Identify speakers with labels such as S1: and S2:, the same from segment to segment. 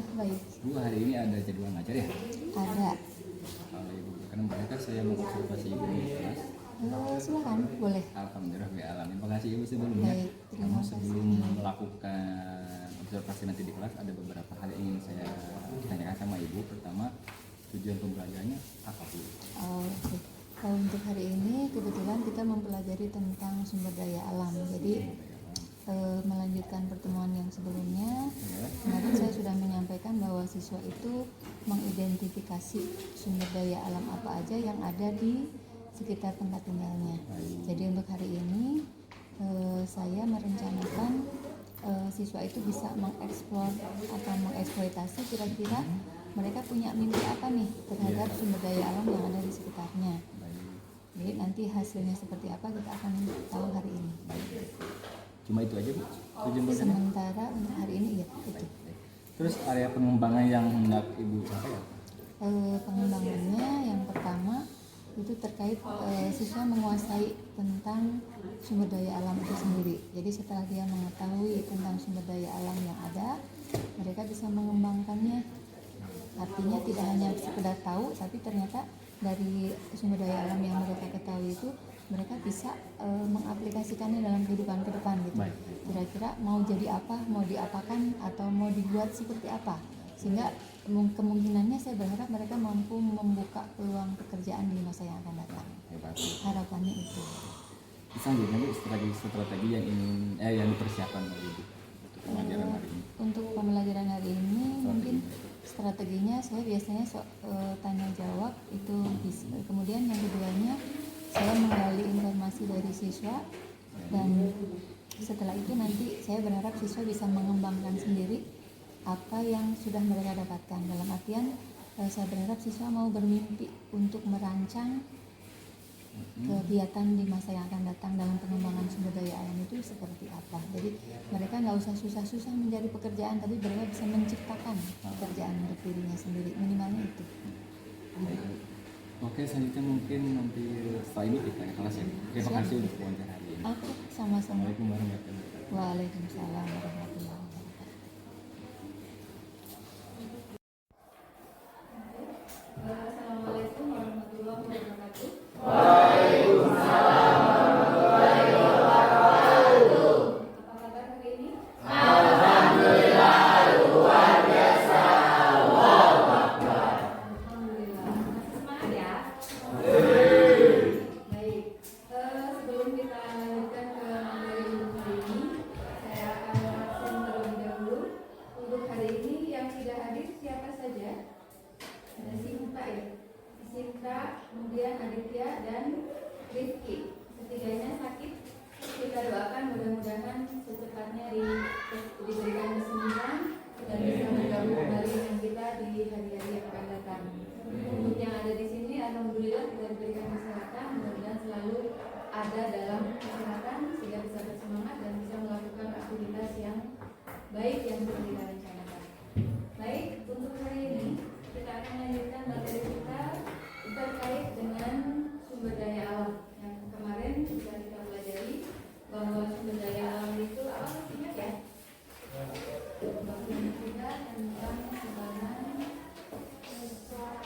S1: Alhamdulillah baik.
S2: Bu, hari ini ada jadwal ngajar ya?
S1: Ada.
S2: Kalau Ibu karena mereka saya mau observasi Ibu di kelas.
S1: Silakan, boleh.
S2: Alhamdulillah ya alam. Terima kasih Ibu sebelumnya.
S1: Baik, terima
S2: Namun
S1: kasih.
S2: sebelum melakukan observasi nanti di kelas ada beberapa hal yang ingin saya tanyakan sama Ibu. Pertama, tujuan pembelajarannya apa Bu?
S1: Oke. Untuk hari ini kebetulan kita mempelajari tentang sumber daya alam. Jadi melanjutkan pertemuan yang sebelumnya, kemarin saya sudah menyampaikan bahwa siswa itu mengidentifikasi sumber daya alam apa aja yang ada di sekitar tempat tinggalnya. Jadi untuk hari ini saya merencanakan siswa itu bisa mengeksplor atau mengeksploitasi kira-kira mereka punya mimpi apa nih terhadap sumber daya alam yang ada di sekitarnya. Jadi nanti hasilnya seperti apa kita akan tahu hari ini.
S2: Cuma itu aja Bu?
S1: Sementara untuk hari ini ya itu.
S2: Terus area pengembangan yang hendak Ibu sampaikan?
S1: Pengembangannya yang pertama itu terkait siswa menguasai tentang sumber daya alam itu sendiri. Jadi setelah dia mengetahui tentang sumber daya alam yang ada, mereka bisa mengembangkannya. Artinya tidak hanya sekedar tahu, tapi ternyata dari sumber daya alam yang mereka ketahui itu mereka bisa mengaplikasikannya dalam kehidupan ke depan gitu. Kira-kira mau jadi apa, mau diapakan atau mau dibuat seperti apa, sehingga kemungkinannya saya berharap mereka mampu membuka peluang pekerjaan di masa yang akan datang. Harapannya itu.
S2: Selanjutnya Bu, strategi yang ingin yang dipersiapkan oleh Ibu untuk pembelajaran hari ini.
S1: Untuk pembelajaran hari ini mungkin strateginya saya biasanya tanya jawab itu bisa. Kemudian yang keduanya saya menggali informasi dari siswa, dan setelah itu nanti saya berharap siswa bisa mengembangkan sendiri apa yang sudah mereka dapatkan. Dalam artian saya berharap siswa mau bermimpi untuk merancang kegiatan di masa yang akan datang dalam pengembangan sumber daya alam itu seperti apa. Jadi mereka nggak usah susah-susah mencari pekerjaan, tapi mereka bisa menciptakan pekerjaan untuk dirinya sendiri, minimalnya itu.
S2: Oke, selanjutnya mungkin nanti setelah ini kita ke kelas ya. Terima kasih untuk wawancara hari ini.
S1: Oke, sama-sama.
S2: Assalamualaikum warahmatullahi wabarakatuh.
S1: Waalaikumsalam warahmatullahi wabarakatuh. Assalamualaikum warahmatullahi wabarakatuh.
S3: Waalaikumsalam warahmatullahi wabarakatuh.
S1: Apa kabar hari ini?
S3: Alhamdulillah luar biasa. Allahu Akbar.
S1: Alhamdulillah. Masih semangat ya? Baik. Sebelum kita lanjutkan ke materi untuk hari ini, saya akan absen terlebih dahulu. Untuk hari ini yang tidak hadir siapa saja? Ada Sinta ya? Sinta, kemudian Aditya dan Rizky. Ketiganya sakit. Kita doakan mudah-mudahan secepatnya diberikan kesembuhan dan bisa bergabung kembali dengan kita di hari-hari yang akan datang. Untuk yang ada di sini, alhamdulillah kita diberikan kesehatan, mudah-mudahan selalu ada dalam kesehatan sehingga bisa bersemangat dan bisa melakukan aktivitas yang baik yang sudah kita rencanakan. Baik, untuk hari ini kita akan lanjutkan materi kita terkait dengan sumber daya alam. Yang kemarin sudah kita pelajari bahwa sumber daya alam itu apa ingat ya? Bagian kita tentang kebanan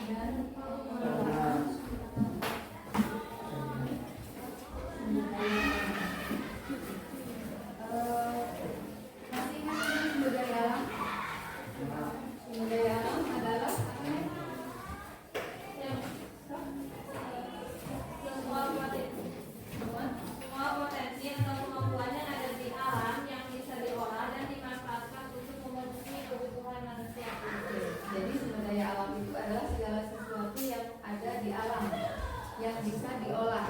S1: dan pengelolaan sumber daya alam. Masih ingat ini sumber daya alam? Sumber daya alam adalah apa ya?
S4: Semua potensi atau kemampuan yang ada di alam yang bisa diolah dan dimanfaatkan untuk memenuhi kebutuhan manusia.
S1: Jadi sumber daya alam itu adalah segala sesuatu yang ada di alam yang bisa diolah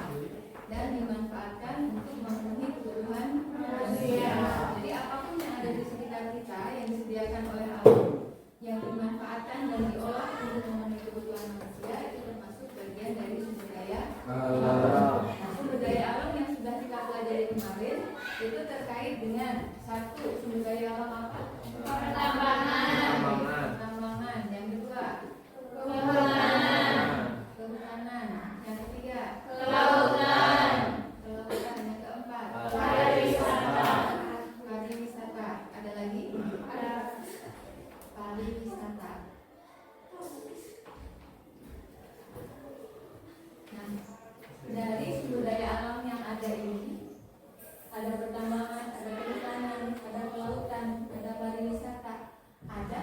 S1: dan dimanfaatkan untuk memenuhi kebutuhan manusia. Jadi apapun yang ada di sekitar kita yang disediakan oleh alam yang dimanfaatkan dan diolah untuk memenuhi kebutuhan manusia itu termasuk bagian dari sumber daya alam. Nah, sumber daya alam yang sudah kita pelajari kemarin itu terkait dengan satu sumber daya alam apa? Pertambangan. Yang kedua kehutanan. Yang ketiga kelautan. Yang keempat pariwisata. Ada lagi? Pariwisata.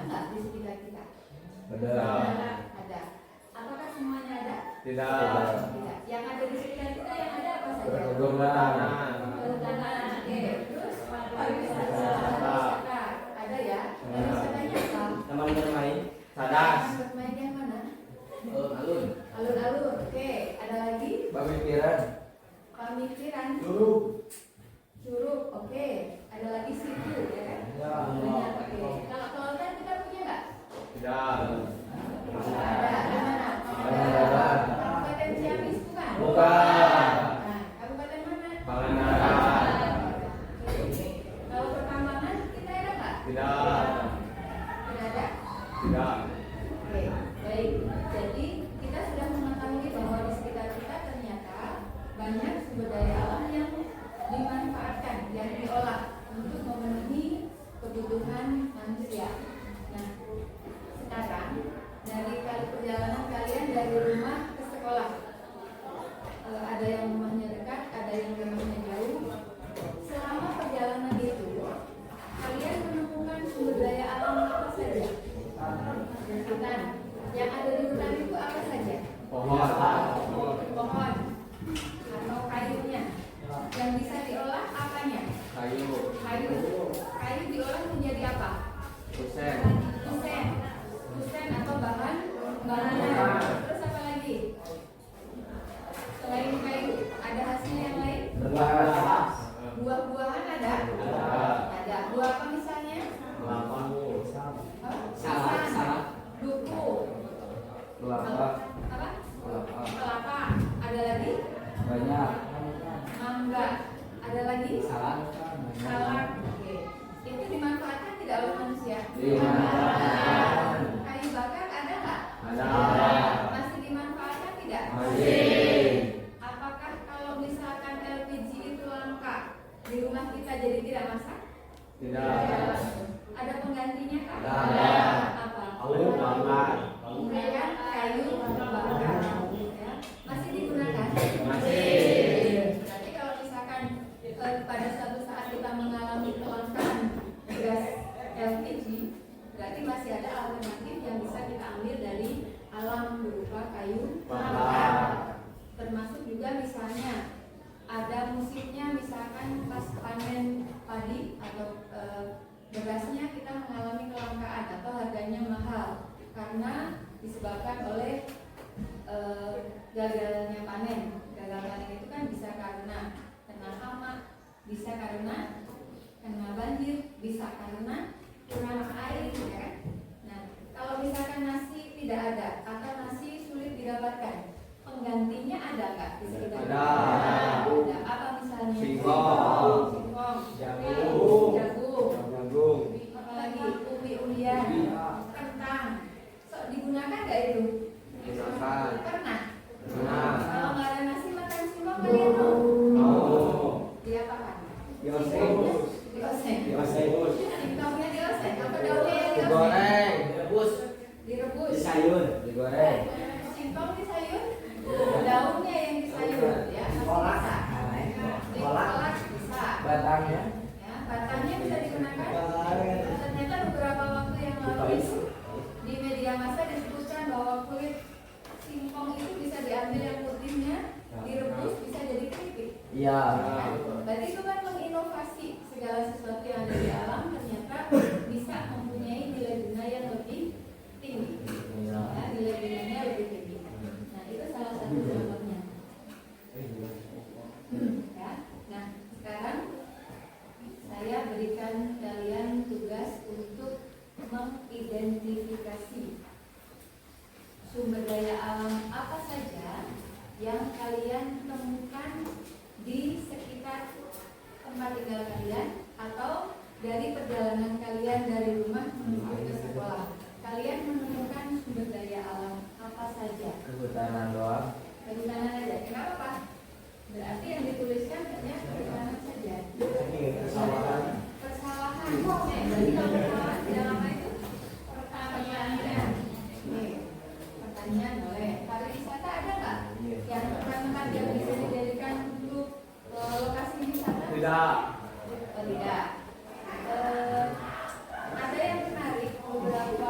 S1: nggak di sekitar kita?
S3: Ada.
S1: Ada. Apakah semuanya ada?
S3: Tidak.
S1: Tidak. Yang ada di sekitar kita yang ada apa saja?
S3: Perkebunan.
S1: Perhutanan. Oke. Terus pariwisata. Ada ya. Pariwisatanya apa?
S3: Teman bermain. Sadas.
S1: Taman bermain yang mana?
S3: Alun.
S1: Alun-alun. Oke. Ada lagi?
S3: Pemikiran.
S1: Pemikiran.
S3: Curug.
S1: Curug. Oke. Ada lagi situ ya kan? Banyak. Oke. Kalau kelautan kita punya nggak?
S3: Tidak.
S1: Ada. Di mana?
S3: Pangandaran.
S1: Kabupaten Ciamis bukan?
S3: Bukan.
S1: Nah, kabupaten mana?
S3: Pangandaran.
S1: Oke. Kalau pertambangan kita ada nggak?
S3: Tidak.
S1: Tidak ada.
S3: Tidak.
S1: Oke, baik. Jadi kita sudah mengetahui bahwa di sekitar kita ternyata banyak sumber daya alam yang dimanfaatkan, yang diolah untuk memenuhi kebutuhan manusia. Nah, sekarang dari perjalanan kalian dari rumah ke sekolah, ada yang rumahnya dekat, ada yang rumahnya jauh. Selama perjalanan itu, kalian menemukan sumber daya alam apa saja? Hutan. Yang ada di hutan itu apa saja?
S3: Pohon.
S1: Pohon atau kayunya. Yang bisa diolah apanya?
S3: Kayu.
S1: Kayu. Kayu diolah menjadi apa?
S3: Kusen.
S1: Kusen. Kusen atau bahan bangunan. Terus apa lagi? Selain kayu, ada hasil yang lain? Buah-buahan ada? Ada. Buah apa misalnya?
S3: Kelapa.
S1: Pisang. Duku.
S3: Kelapa.
S1: Apa?
S3: Kelapa.
S1: Kelapa. Ada lagi?
S3: Banyak.
S1: Mangga. Ada lagi?
S3: Salak.
S1: Salak. Oke. Itu dimanfaatkan tidak oleh manusia?
S3: Dimanfaatkan.
S1: Kayu bakar ada nggak?
S3: Ada.
S1: Masih dimanfaatkan tidak?
S3: Masih.
S1: Apakah kalau misalkan LPG itu langka, di rumah kita jadi tidak masak?
S3: Tidak.
S1: Ada penggantinya kah?
S3: Ada.
S1: Apa?
S3: Kayu bakar.
S1: Menggunakan kayu bakar. Ya. Masih digunakan?
S3: Masih.
S1: Berarti kalau misalkan pada suatu saat kita mengalami kelangkaan gas LPG, berarti masih ada alternatif yang bisa kita ambil dari alam berupa kayu bakar. Termasuk juga misalnya ada musimnya, misalkan pas panen padi atau berasnya kita mengalami kelangkaan atau harganya mahal karena disebabkan oleh gagalnya panen. Gagal panen itu kan bisa karena kena hama, bisa karena kena banjir, bisa karena kurang air, ya kan? Nah, kalau misalkan nasi tidak ada atau nasi sulit didapatkan, penggantinya ada nggak di sekitar?
S3: Ada.
S1: Ada. Apa misalnya?
S3: Singkong.
S1: Singkong.
S3: Jagung.
S1: Jagung.
S3: Jagung.
S1: Apa lagi? Ubi-ubian. Kentang. So, digunakan nggak itu?
S3: Makan.
S1: Pernah.
S3: Pernah.
S1: Kalau nggak ada nasi makan singkong kalian mau?
S3: Mau.
S1: Diapakan?
S3: Dioseng.
S1: Dioseng.
S3: Dioseng.
S1: Singkongnya dioseng. Apa daunnya yang dioseng?
S3: Digoreng. Direbus.
S1: Direbus.
S3: Disayur. Digoreng.
S1: Singkong disayur. Daunnya yang disayur, ya. Masih bisa. Dikolak bisa.
S3: Batangnya.
S1: Ya, batangnya bisa digunakan. Ternyata beberapa waktu yang lalu itu di media massa disebutkan bahwa kulit singkong itu bisa diambil yang putihnya, direbus bisa jadi keripik.
S3: Iya.
S1: Berarti itu kan menginovasi segala sesuatu yang ada di alam ternyata bisa mempunyai nilai guna yang lebih tinggi.
S3: Iya.
S1: Ya, nilai gunanya lebih tinggi. Nah, itu salah satu contohnya. Ya. Nah, sekarang saya berikan kalian tugas untuk mengidentifikasi sumber daya alam apa saja yang kalian temukan di sekitar tempat tinggal kalian atau dari perjalanan kalian dari rumah menuju ke sekolah. Kalian menemukan sumber daya alam apa saja?
S3: Kehutanan doang.
S1: Kehutanan aja. Kenapa Pak? Berarti yang dituliskan hanya kehutanan saja.
S3: Persawahan.
S1: Persawahan. Berarti kalau persawahan tidak apa itu? Pertanian. Oke. Pertanian boleh. Pariwisata ada nggak? Yang tempat yang bisa dijadikan untuk lokasi wisata?
S3: Tidak.
S1: Oh, tidak. Ada yang menarik beberapa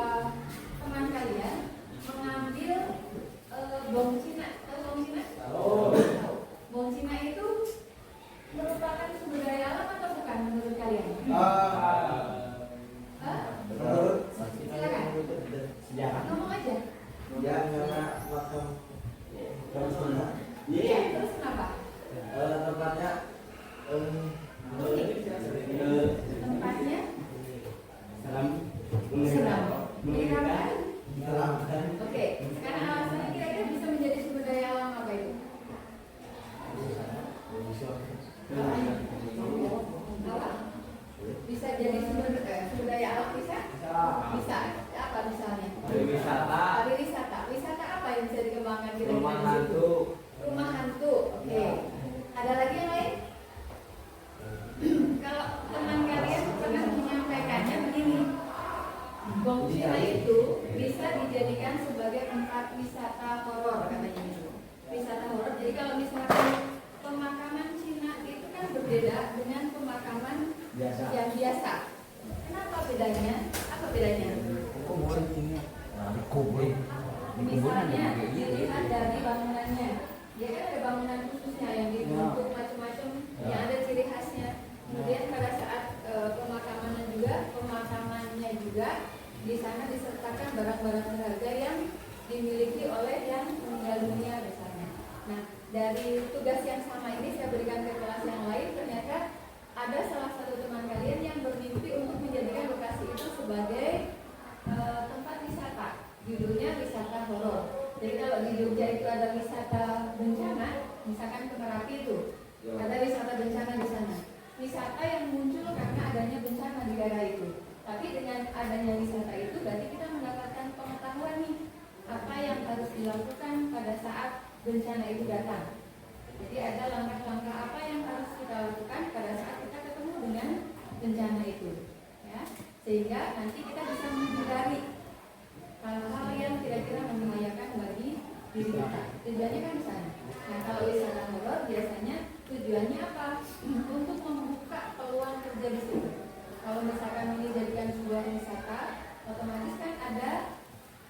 S1: misalnya?
S3: Pariwisata.
S1: Pariwisata. Wisata apa yang bisa dikembangkan kira-kira
S3: Rumah
S1: di situ?
S3: hantu.
S1: Rumah hantu. Oke. Ada lagi yang lain? Kalau teman kalian pernah menyampaikannya begini, Bong Cina itu bisa dijadikan sebagai tempat wisata horor katanya itu. Wisata horor. Jadi kalau misalkan pemakaman Cina itu kan berbeda dengan pemakaman
S3: Biasa.
S1: yang biasa. Kenapa bedanya? Apa bedanya? Misalnya dilihat dari bangunannya, dia kan ada bangunan khususnya yang dibentuk macam-macam, yang ada ciri khasnya. Kemudian pada saat pemakamannya juga di sana disertakan barang-barang berharga yang dimiliki oleh yang meninggal dunia misalnya. Nah, dari tugas yang sama ini saya berikan ke kelas yang lain, ternyata ada salah satu teman kalian yang bermimpi untuk menjadikan lokasi itu sebagai tempat wisata. Judulnya wisata horor. Jadi kalau di Jogja itu ada wisata bencana, misalkan ke Merapi itu, ada wisata bencana di sana. Wisata yang muncul karena adanya bencana di daerah itu. Tapi dengan adanya wisata itu berarti kita mendapatkan pengetahuan nih apa yang harus dilakukan pada saat bencana itu datang. Jadi ada langkah-langkah apa yang harus kita lakukan pada saat kita ketemu dengan bencana itu, ya, sehingga nanti kita bisa menghindari hal-hal yang kira-kira membahayakan bagi diri kita. Tujuannya kan di sana. Nah, kalau wisata horor biasanya tujuannya apa? Untuk membuka peluang kerja di situ. Kalau misalkan ini dijadikan sebuah wisata, otomatis kan ada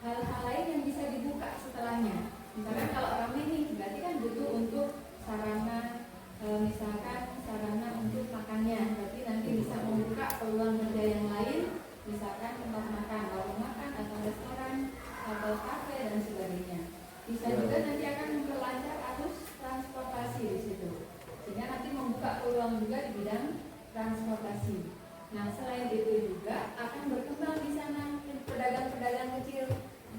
S1: hal-hal lain yang bisa dibuka setelahnya. Misalkan kalau ramai nih, berarti kan butuh untuk sarana, misalkan sarana untuk makannya. Berarti nanti bisa membuka peluang kerja yang lain, misalkan tempat makan, warung makan atau restoran atau kafe dan sebagainya. Bisa juga nanti akan memperlancar arus transportasi di situ, sehingga nanti membuka peluang juga di bidang transportasi. Nah, selain itu juga akan berkembang di sana pedagang-pedagang kecil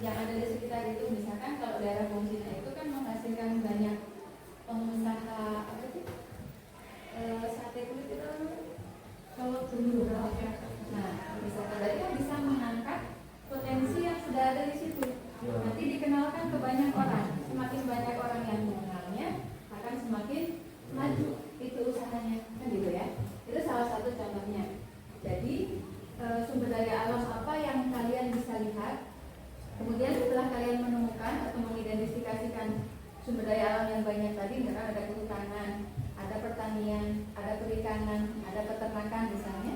S1: yang ada di sekitar itu. Misalkan kalau daerah Bong Cina itu kan menghasilkan banyak pengusaha apa sih? Sate kulit itu kalau dulu. Nah, misalkan dari kan bisa mengangkat potensi yang sudah ada di situ. Nanti dikenalkan ke banyak orang. Semakin banyak orang yang mengenalnya, akan semakin maju itu usahanya, kan gitu ya. Itu salah satu contohnya. Jadi sumber daya alam apa yang kalian bisa lihat, kemudian setelah kalian menemukan atau mengidentifikasikan sumber daya alam yang banyak tadi, misalkan ada kehutanan, ada pertanian, ada perikanan, ada peternakan misalnya,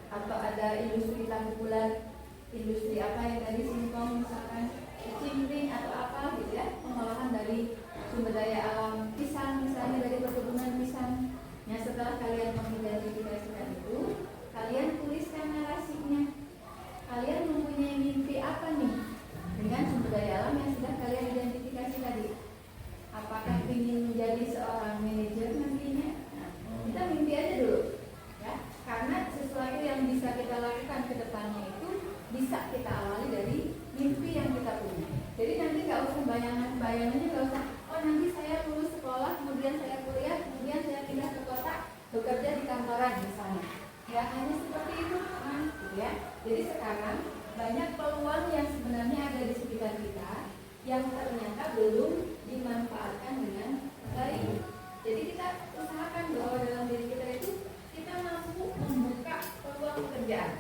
S1: atau ada industri tambulan, industri apa yang tadi singkong misalkan, kicimpring atau apa gitu ya, pengolahan dari sumber daya alam, pisang misalnya dari perkebunan pisang. Nah, setelah kalian mengidentifikasikan itu, kalian tuliskan narasinya. Kalian mempunyai mimpi apa nih dengan sumber daya alam yang sudah kalian identifikasi tadi? Apakah ingin menjadi seorang manajer nantinya? Nah, kita mimpi aja dulu, ya. Karena sesuatu yang bisa kita lakukan ke depannya itu bisa kita awali dari mimpi yang kita punya. Jadi nanti nggak usah bayangannya nggak usah. Oh, nanti saya lulus sekolah, kemudian saya kuliah, kemudian saya pindah ke kota, bekerja di kantoran misalnya. Ya hanya seperti itu, gitu ya. Jadi sekarang banyak peluang yang sebenarnya ada di sekitar kita yang ternyata belum dimanfaatkan dengan baik. Jadi kita usahakan bahwa dalam diri kita itu kita mampu membuka peluang pekerjaan.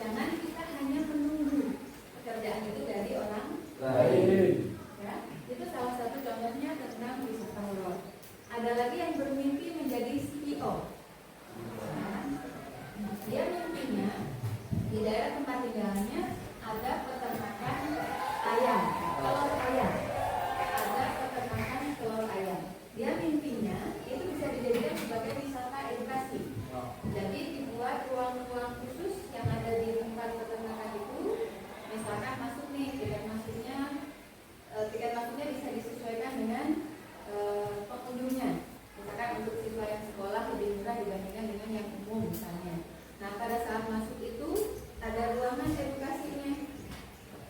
S1: Jangan kita hanya menunggu pekerjaan itu dari orang lain. Ya, itu salah satu contohnya tentang wisata horor. Ada lagi yang bermimpi menjadi CEO. Nah, dia mimpinya di daerah tempat tinggalnya ada peternakan ayam, telur ayam. Ada peternakan telur ayam. Dia mimpinya itu bisa dijadikan sebagai wisata edukasi. Jadi dibuat ruang-ruang khusus yang ada di tempat peternakan itu. Misalkan masuk nih, tiket masuknya bisa disesuaikan dengan pengunjungnya. Misalkan untuk siswa yang sekolah lebih murah dibandingkan dengan yang umum misalnya. Nah, pada saat masuk itu ada ruangan edukasinya.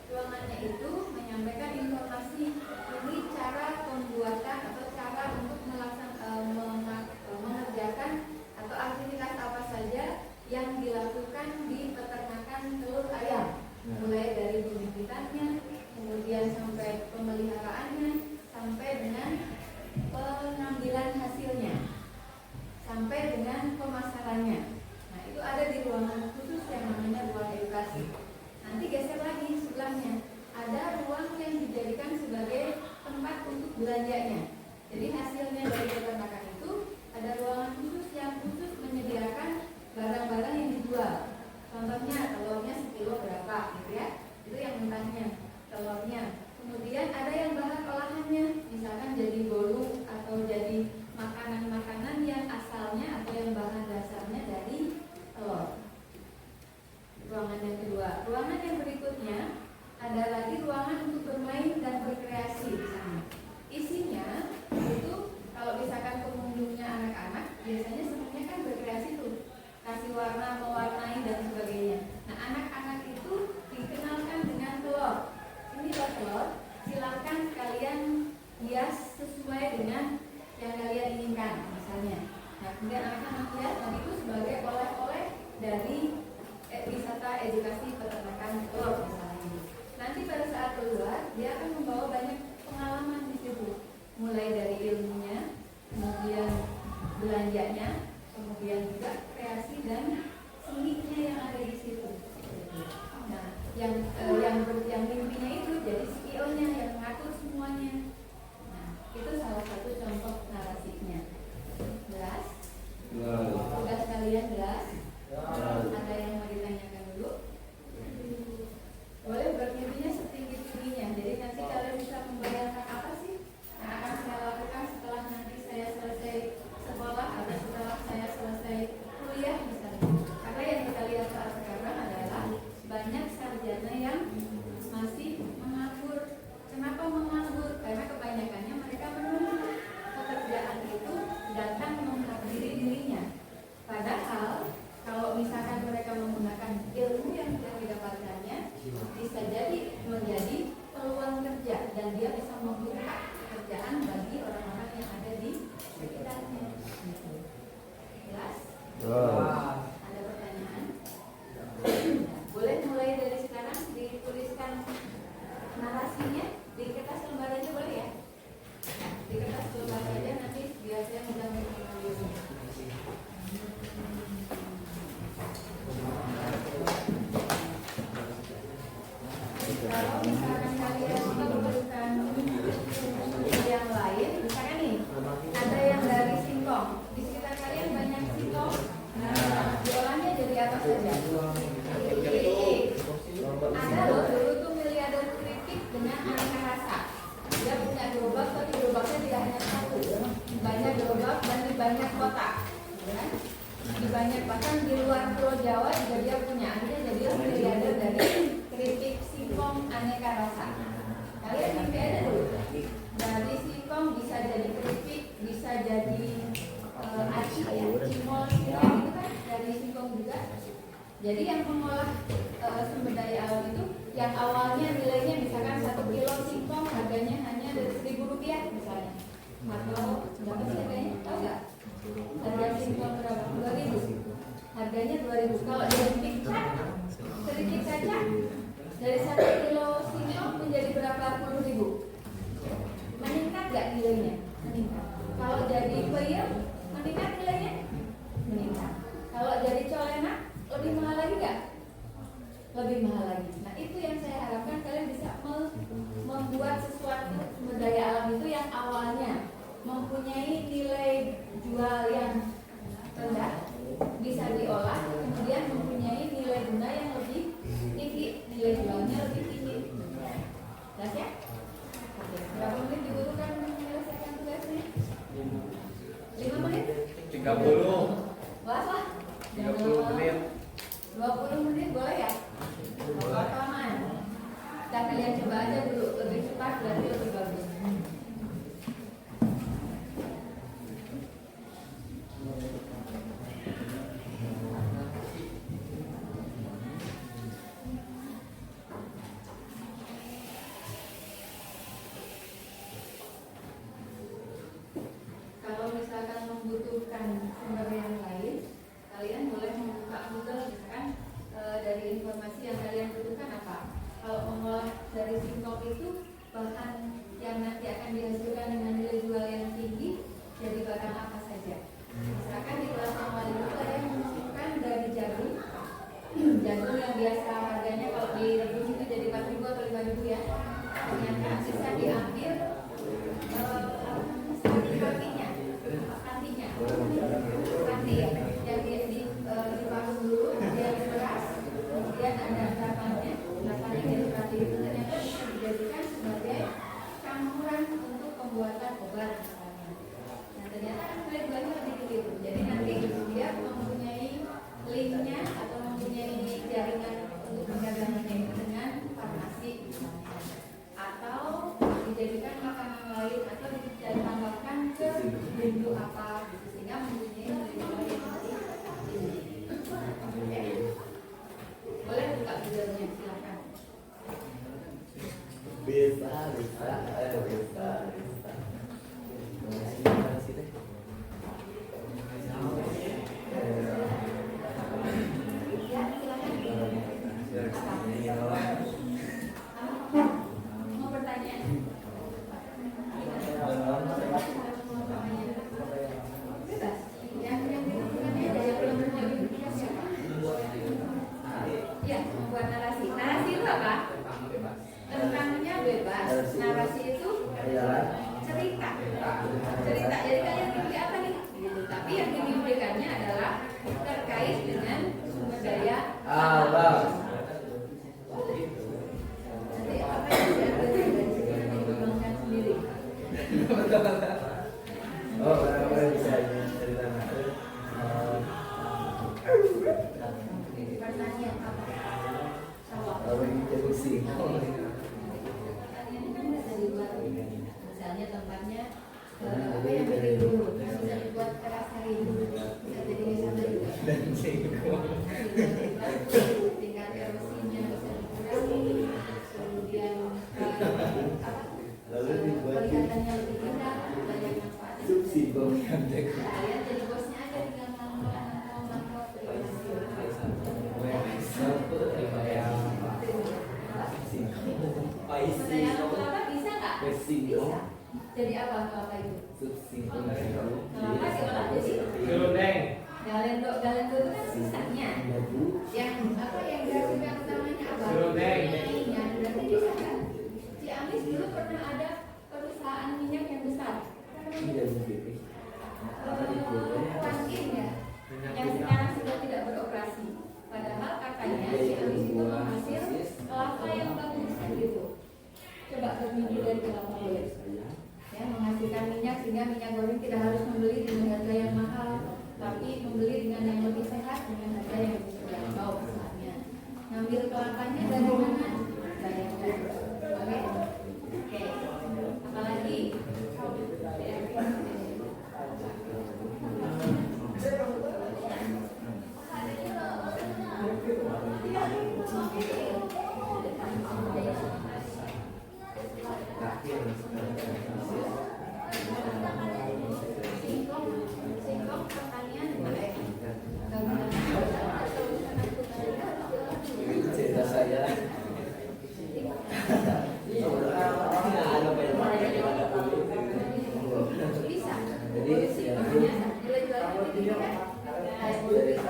S1: Ruangannya itu menyampaikan informasi ini cara pembuatan atau cara untuk mengerjakan atau aktivitas apa saja yang dilakukan di peternakan telur ayam. Mulai dari perakitannya, kemudian sampai pemeliharaannya, sampai dengan pengambilan hasilnya, sampai dengan pemasarannya. Nah, itu ada di ruangan khusus yang namanya ruang edukasi. Nanti geser lagi sebelahnya, ada ruang yang dijadikan sebagai tempat untuk belanjanya. Jadi hasilnya dari peternakan itu ada ruangan khusus yang khusus menyediakan barang-barang yang dijual. Contohnya telurnya sekilo berapa gitu ya, itu yang mentahnya telurnya. Kemudian ada yang bahan olahannya, misalkan jadi bolu atau jadi makanan-makanan yang asalnya atau yang bahan dasarnya dari telur. Ruangan yang kedua. Ruangan yang berikutnya ada lagi ruangan untuk bermain dan berkreasi di sana. Isinya itu kalau misalkan pengunjungnya anak-anak, biasanya semuanya kan berkreasi tuh, kasih warna, mewarnai dan sebagainya. Nah, anak-anak itu dikenalkan dengan telur. Ini telur, silakan kalian hias sesuai dengan yang kalian inginkan, misalnya. Nah, kemudian anak-anak hias, dan itu sebagai oleh-oleh dari wisata edukasi peternakan telur misalnya. Nanti pada saat keluar, dia akan membawa banyak pengalaman di situ, mulai dari ilmunya, kemudian belanjanya, kemudian juga kreasi dan seninya yang ada di situ. Nah, yang mimpinya itu jadi CEO-nya yang mengatur semuanya. Nah, itu salah satu contoh narasinya. Jelas? Tugas kalian jelas? Ada yang mau ditanyakan dulu? Boleh bermimpinya setinggi-tingginya. Jadi nanti kalian bisa membayangkan apa sih yang akan saya lakukan setelah nanti saya selesai sekolah atau setelah saya selesai kuliah misalnya. Karena yang kita lihat saat sekarang adalah banyak sarjana yang masih menganggur. Kenapa menganggur? Karena kebanyakannya mereka menunggu pekerjaan itu datang menghampiri dirinya. Padahal kalau misalkan mereka menggunakan ilmu yang sudah didapatkannya, bisa jadi menjadi peluang kerja dan dia bisa membuka pekerjaan bagi orang-orang yang ada di sekitarnya. Jelas? Ada pertanyaan? Boleh mulai dari sekarang dituliskan narasinya di kertas lembar aja, boleh ya? Di kertas lembar aja, nanti biasanya mudah mengambilnya. Kalau misalkan kalian memerlukan yang lain, misalkan nih ada yang dari singkong, di sekitar kalian banyak singkong. Nah, jualannya jadi apa saja? Ada loh dulu tuh miliarder keripik dengan aneka rasa. Dia punya gerobak, tapi gerobaknya tidak hanya satu, banyak gerobak dan di banyak kota, ya? Di banyak, bahkan di luar Pulau Jawa juga dia punya. Akhirnya jadi miliarder dari keripik singkong aneka rasa. Kalian mimpi aja dulu. Dari singkong bisa jadi keripik, bisa jadi aci, ya, cimol, ya, itu kan dari singkong juga. Jadi yang mengolah sumber daya alam itu, yang awalnya nilainya misalkan 1 kilo singkong harganya hanya Rp1.000 misalnya. Atau berapa sih harganya? Tahu nggak? Harga singkong berapa? 2.000. Harganya 2.000. Kalau dari picak, sedikit saja dari 1 kilo singkong menjadi berapa puluh ribu? Meningkat nggak nilainya? Meningkat. Kalau jadi peyem, meningkat nilainya? Meningkat. Kalau jadi colenak, lebih mahal lagi nggak? Lebih mahal lagi. Nah, itu yang saya harapkan kalian bisa membuat sesuatu sumber daya alam itu yang awalnya mempunyai nilai jual yang rendah, bisa diolah, kemudian mempunyai nilai guna yang lebih tinggi, nilai jualnya lebih tinggi. Jelas ya? Oke, berapa menit dibutuhkan untuk menyelesaikan tugasnya? 5 menit?
S2: 30.
S1: Puas lah?
S2: 30 menit.
S1: 20 menit boleh ya? Aman. Kita kalian coba aja dulu, lebih cepat berarti lebih bagus. Kalau misalkan membutuhkan sumber yang lain, kalian boleh membuka Google, misalkan dari informasi yang kalian butuhkan apa? Kalau mengolah dijadikan makanan lain atau ditambahkan ke bumbu apa sehingga mempunyai nilai jual yang lebih tinggi. Oke. Boleh buka videonya, silakan.
S3: Bisa, bisa. Terima kasih deh.
S1: Ya, silakan. Mau bertanya? Bebas. Yang bukannya ada yang belum berjawab itu siapa? Ya, membuat narasi. Narasi itu apa? Tentangnya bebas. Narasi itu cerita. Cerita. Jadi kalian pilih apa nih? Gitu. Tapi yang dipilihkannya adalah terkait dengan sumber daya alam. Nanti apa yang diambil dari sini dikembangkan sendiri.
S3: Oh, orang-orang bisa cerita.
S1: Pertanyaan apa? Jawab.
S3: Kalau ini jadi sih.
S1: Pertanyaan ini kan bisa dibuat. Misalnya tempatnya apa yang beli dulu bisa dibuat terasari, bisa jadi wisata juga.
S3: Dan singkong.
S1: Tingkat erosinya bisa dikurangi, kemudian
S3: Lalu dibuat
S1: kelihatannya lebih indah, banyak manfaatnya.
S3: singkong yang dekat.
S1: Kalian jadi bosnya aja tinggal mantau Pertanyaan kelapa bisa nggak? Bisa. Jadi apa kelapa itu? Kelapa diolah jadi galendo itu kan sisanya. Yang apa yang dari yang utamanya apa? Minyak. Berarti bisa kan? Ciamis dulu pernah ada perusahaan minyak yang besar. Kuantin ya, yang sekarang sudah tidak beroperasi. Padahal katanya Ciamis itu menghasil kelapa yang bagus kan gitu. Coba berminggu dari kelapa boleh. Ya, menghasilkan minyak sehingga minyak goreng tidak harus membeli dengan harga yang mahal, tapi membeli dengan yang lebih sehat dengan harga yang lebih terjangkau misalnya. Ngambil kelapanya dari mana? Dari oke. Oke. Apalagi? Singkong pertanian boleh.
S3: Cerita saya.
S1: Bisa.
S3: Jadi
S1: Nilai jualnya tinggi kan? Kayak mobil itu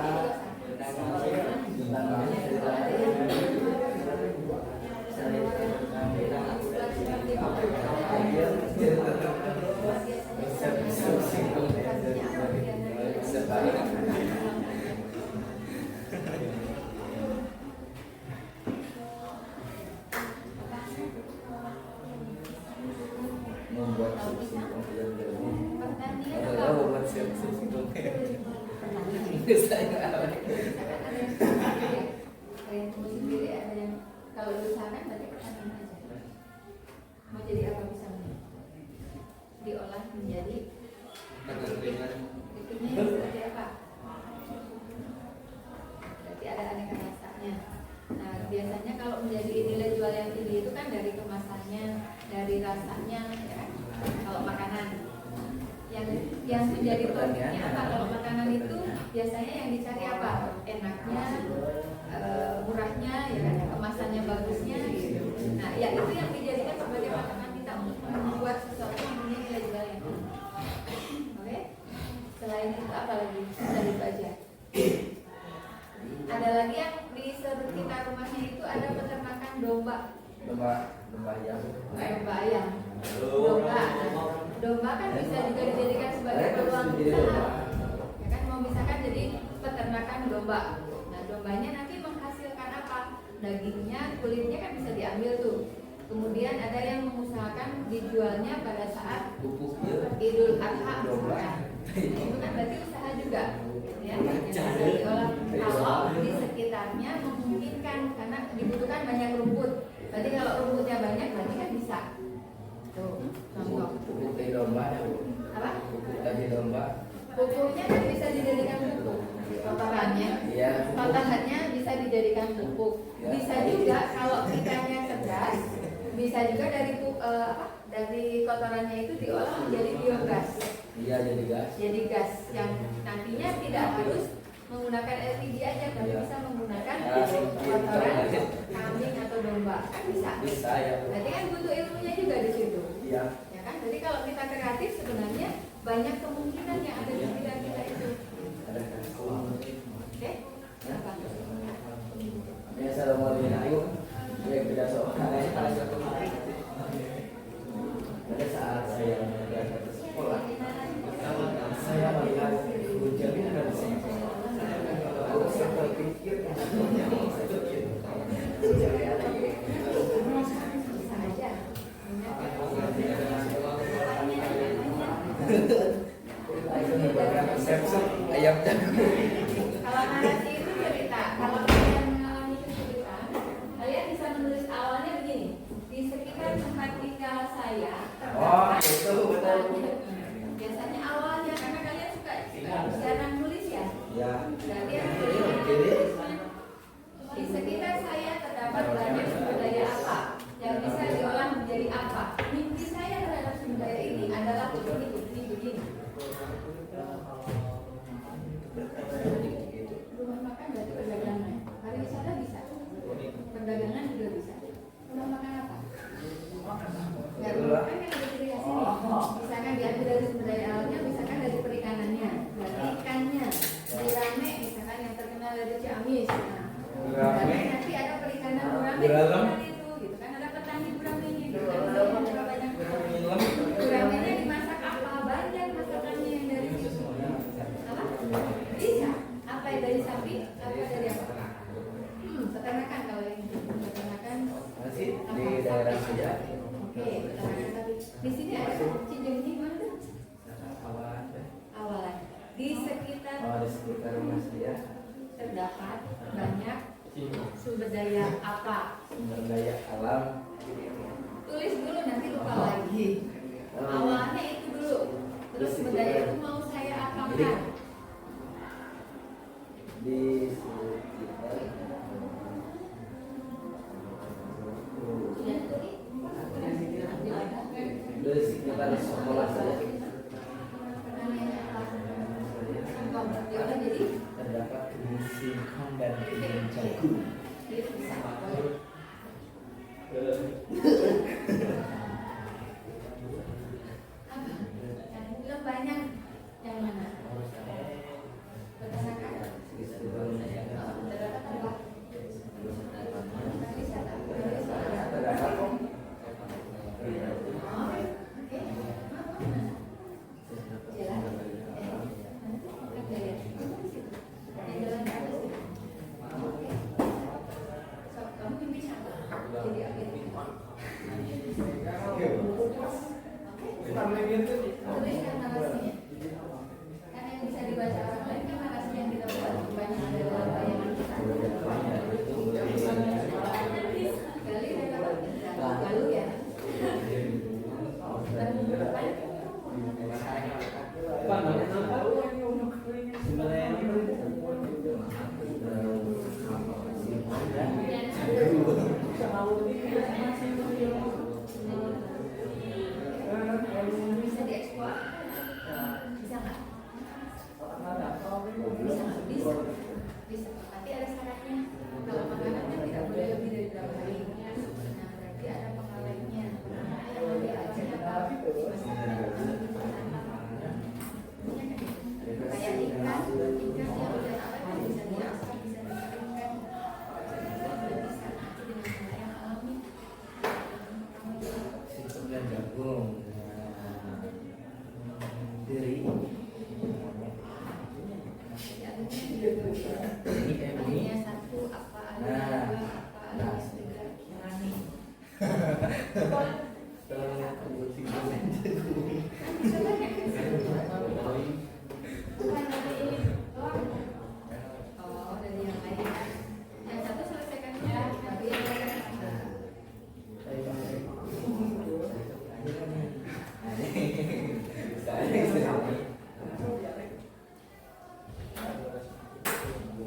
S3: membuat singkong yang berani.
S1: pertanian
S3: Ada
S1: apa?
S3: membuat singkong.
S1: Ada yang tumbuh sendiri, ada yang kalau diusahakan berarti pertanian aja. Mau jadi apa misalnya? Diolah menjadi berikutnya seperti apa? Berarti ada aneka rasanya. Nah biasanya kalau menjadi nilai jual yang tinggi itu kan dari kemasannya, dari rasanya, ya kan? Kalau makanan yang menjadi topiknya apa? Kalau makanan itu biasanya yang dicari apa? Enaknya, murahnya, ya kan? Kemasannya bagusnya, gitu. Nah, ya itu yang dijadikan sebagai makanan kita untuk membuat sesuatu yang punya nilai jual yang tinggi. Oke? Selain itu apa lagi? Bisa itu aja. Ada lagi yang di sekitar rumahnya itu ada peternakan domba.
S3: Domba ayam.
S1: Domba ayam. Domba kan bisa juga dijadikan sebagai peluang usaha. Ya kan mau misalkan jadi peternakan domba. Nah, dombanya nanti menghasilkan apa? Dagingnya, kulitnya kan bisa diambil tuh. Kemudian ada yang mengusahakan dijualnya pada saat Idul Adha misalkan. Nah, itu kan berarti usaha juga. Ya, yang bisa diolah. Kalau di sekitarnya memungkinkan karena dibutuhkan banyak rumput. Berarti kalau rumputnya banyak berarti kan bisa. Tuh. Bisa juga dari kotorannya itu diolah menjadi biogas.
S3: Iya, jadi gas.
S1: Jadi gas yang nantinya tidak harus menggunakan LPG aja, tapi bisa menggunakan kotoran kambing atau domba. Kan bisa.
S3: Bisa ya.
S1: Berarti kan butuh ilmunya juga di situ.
S3: Iya.
S1: Ya kan? Jadi kalau kita kreatif sebenarnya banyak kemungkinan yang ada di sekitar kita itu.
S3: Ada gas.
S1: Oke? Apa?
S3: Ya, assalamualaikum. Ya, kita soalnya pada saat saya berangkat ke sekolah, saya melihat hujan dari sini. Aku sempat pikir,
S1: Bisa aja.
S3: ayam jago.
S1: Kalau narasi itu cerita, kalau kalian mengalami kesulitan, kalian bisa menulis awalnya begini. Di sekitar tempat tinggal saya
S3: Oh,
S1: terdapat
S3: itu betul.
S1: biasanya awalnya karena kalian suka jarang nulis ya.
S3: Ya.
S1: Berarti yang
S3: Jadi,
S1: di sekitar saya terdapat banyak sumber daya apa yang bisa diolah menjadi apa. Mimpi saya terhadap sumber daya ini adalah begini. Rumah makan berarti perdagangan. Pariwisata bisa. Perdagangan juga bisa. Rumah makan apa? Nggak, rumah makan kan ada ciri khas ini. Misalkan diambil dari sumber daya alamnya, misalkan dari perikanannya, berarti ikannya. Gurame, misalkan yang terkenal dari Ciamis. Nah, gurame nanti ada perikanan gurame itu, gitu kan ada petani guramenya, gitu kan ada banyak guramenya dimasak apa? Banyak masakannya yang dari situ. Apa? Bisa. Apa yang dari sapi? Apa dari apa? Peternakan kalau yang peternakan.
S3: masih di daerah saya.
S1: Oke, peternakan sapi. Di sini ada Cijengi mana tuh? Awalan. Di sekitar
S3: Oh, di sekitar rumah saya
S1: terdapat banyak sumber daya apa?
S3: sumber daya alam.
S1: Tulis dulu nanti lupa lagi. Awalnya itu dulu. Terus sumber daya itu mau saya apakan?
S3: Di sekitar
S1: Sudah tulis?
S3: di sekitar sekolah saya
S1: Pertanyaannya apa? Singkong. Diolah jadi?
S3: terdapat kebun singkong dan kebun jagung.
S1: Jadi bisa. Apa? Yang bilang banyak. Yang mana? Peternakan? Terdapat apa? Wisata.
S3: Terdapat
S1: Oh, oke. Jalan. Nanti kita lihat. Yang jalan ke atas itu. Oke. So, kamu mimpi siapa? Jadi apa itu? Oke. Tuliskan narasinya. Kan yang bisa dibaca orang lain kan narasi yang kita buat banyak adalah bayangan kita. Kali saya dapat lalu ya. Dan minggu depan bisa diekspor? Bisa nggak? Bisa nggak? Bisa. Bisa. Tapi ada syaratnya. Kalau makanannya tidak boleh lebih dari berapa hari. Nah, berarti ada pengawetnya. Yang lebih alatnya apa? Kayak ikan yang udah awet kan bisa diasap, bisa dikeringkan. Bisa nanti dengan cara yang alami.
S3: singkong dan jagung. Diri.
S1: Hanya satu apa ada dua apa ada tiga.
S3: Kebun singkong dan jagung.
S1: Bisa banyak kan? Bukan dari ini doang. Oh, dari yang lain ya. Yang satu selesaikan ya, tapi yang lain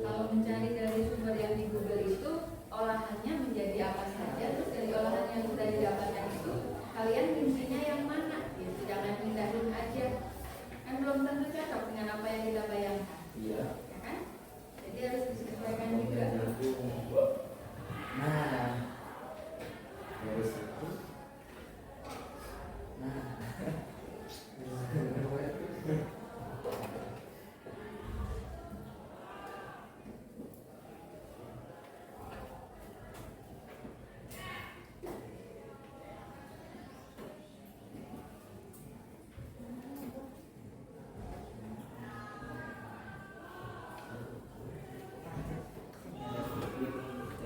S1: kalau mencari dari sumber yang di Google itu olahannya menjadi apa saja, terus dari olahan yang sudah didapatkan kalian mimpinya yang mana gitu, jangan hindarin aja, kan belum tentu cocok dengan apa yang kita bayangkan.
S3: Iya.
S1: Ya kan? Jadi harus disesuaikan juga.
S3: Nah, dari situ. Nah.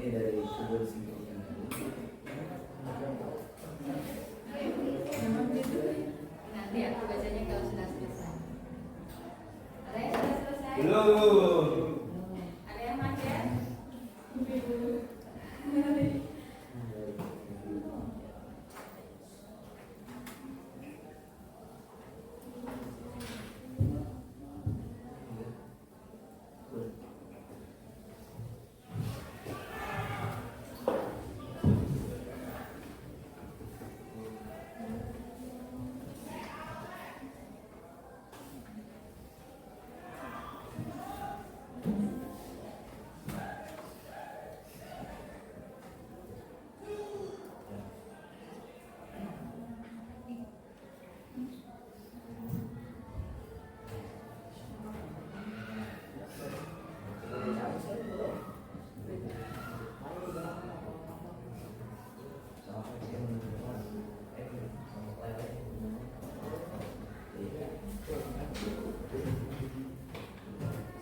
S3: Ini dari kebun singkongnya.
S1: Memang gitu. Nanti aku bacanya kalau sudah selesai. Ada yang sudah selesai?
S3: Belum.
S1: Ada yang macet?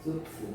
S2: Subsi.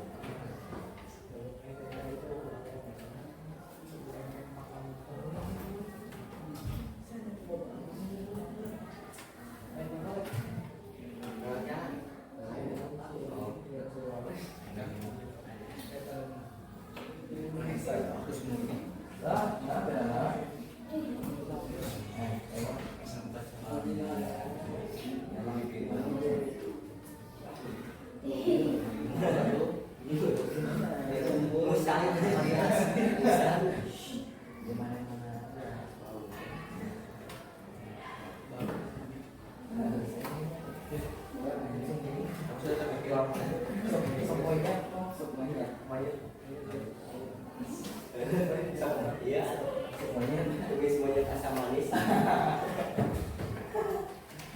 S3: Iya, semuanya tulis monyet asam manis.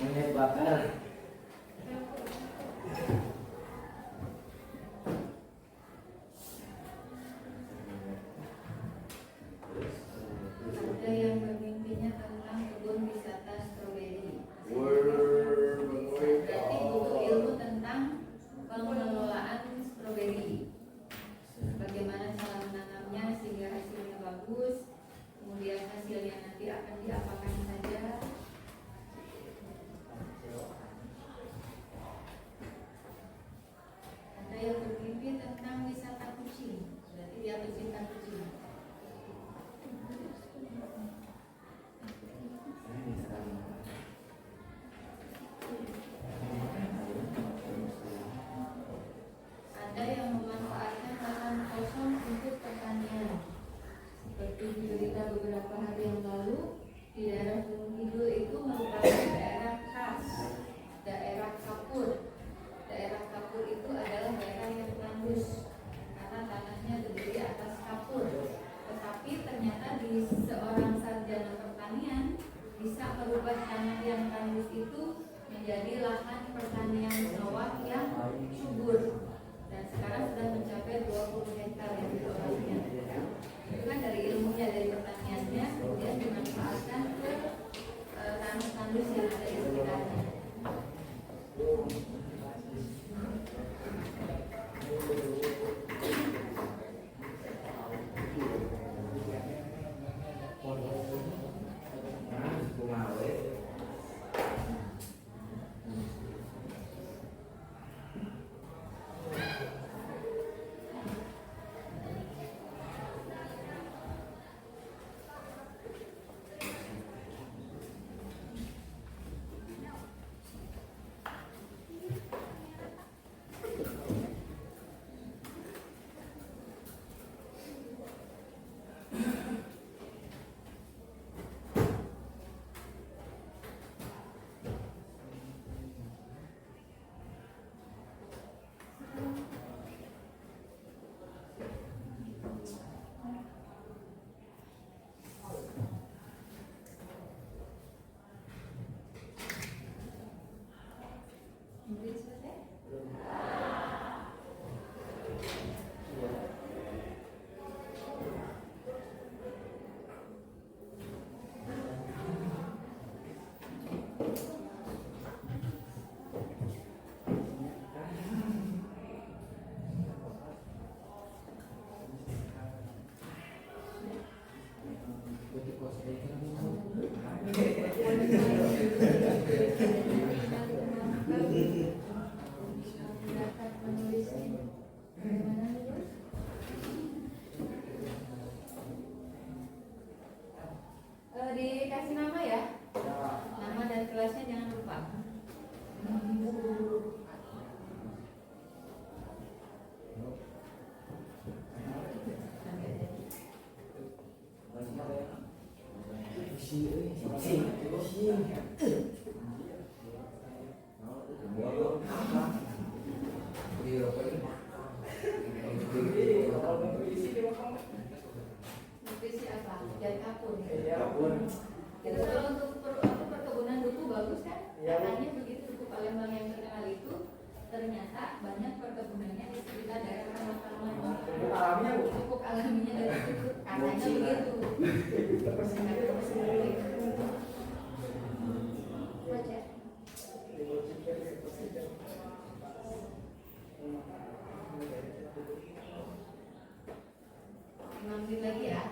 S3: Monyet bakar.
S1: Ada yang bermimpinya tentang kebun wisata stroberi. Berarti butuh ilmu tentang pengelolaan stroberi. Bagaimana cara menanamnya sehingga hasilnya bagus, kemudian hasilnya nanti akan diapakan saja. Ada yang bermimpi tentang wisata kucing, berarti dia pecinta kucing. Ada yang memanfaatkan lahan kosong untuk pertanian. Seperti di berita beberapa hari yang lalu, di daerah Gunung Kidul itu merupakan daerah khas, daerah kapur. Daerah kapur itu adalah daerah yang tandus karena tanahnya terdiri atas kapur. Tetapi ternyata di seorang sarjana pertanian bisa merubah tanah yang tandus itu menjadi lahan pertanian sawah yang subur. Dan sekarang sudah mencapai 20 hektar yang diolahnya. Itu kan dari ilmunya, dari pertaniannya, kemudian dimanfaatkan ke tanah tandus yang ada di sekitarnya. dikasih nama ya. Nama dan kelasnya jangan lupa. Nutrisi apa? Dan apun. Itu kalau untuk perkebunan duku bagus kan? Katanya begitu duku Palembang yang terkenal itu ternyata banyak perkebunannya di sekitar daerah Palembang. Pupuk alaminya dari situ katanya begitu. Baca. 5 menit lagi ya.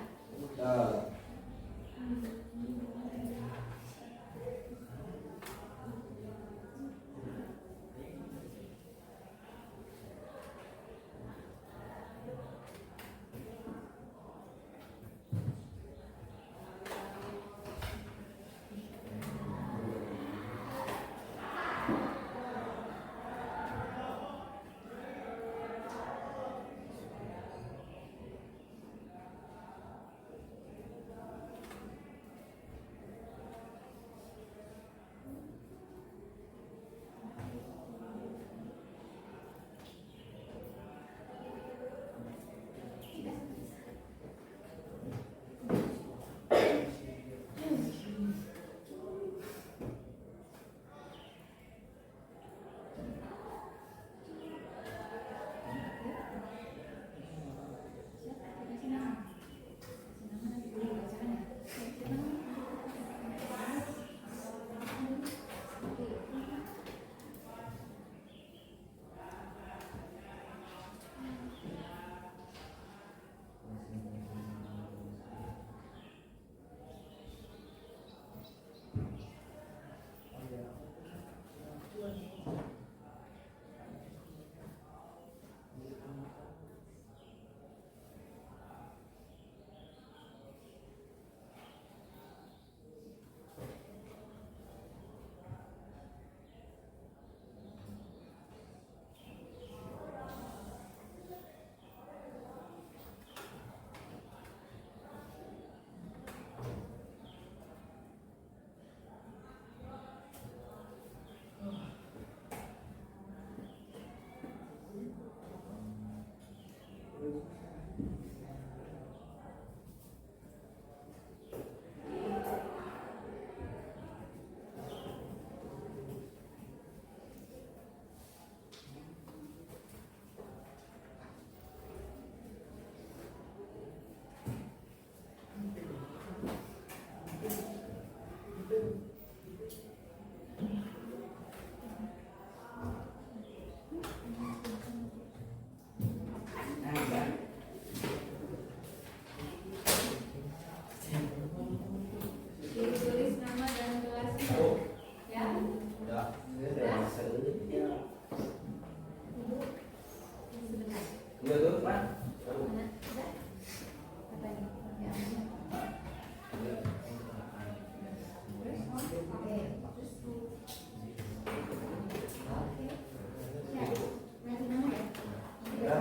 S1: Ditulis nama dan kelasnya. Ya. Sebentar. Mana? Apa ini? Ya. Terus, oke. Ya, nanti nama ya. Ya.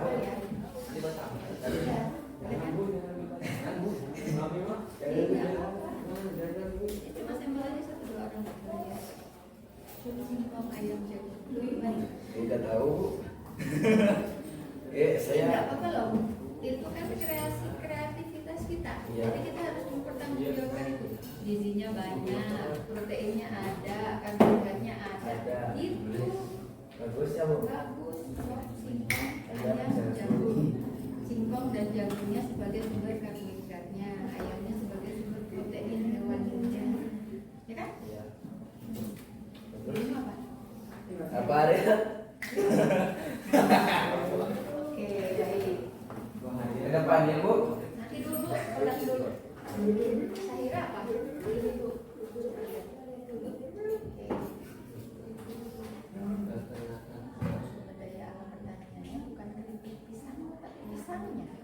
S1: Cuma sampel aja 1-2 orang ya. Coba singkong ayam jago.
S3: Udah tahu. Saya
S1: Enggak apa-apa loh. Itu kan kreativitas kita.
S3: Iya.
S1: Jadi kita harus mempertanggungjawabkan itu. Gizinya banyak, proteinnya ada, karbohidratnya ada. Itu
S3: bagus ya, Bu.
S1: bagus. Singkong, ayam, jagung. Singkong dan jagungnya sebagai sumber karbohidratnya, ayamnya sebagai sumber protein hewaninya. Ya kan?
S3: Iya.
S1: Ini apa?
S3: Apa ada?
S1: Oke, baik.
S3: Ada panjang, Bu?
S1: Nanti dulu, ulang dulu. Sahira apa? Sumber daya alam pertaniannya bukan keripik pisang, tapi pisangnya.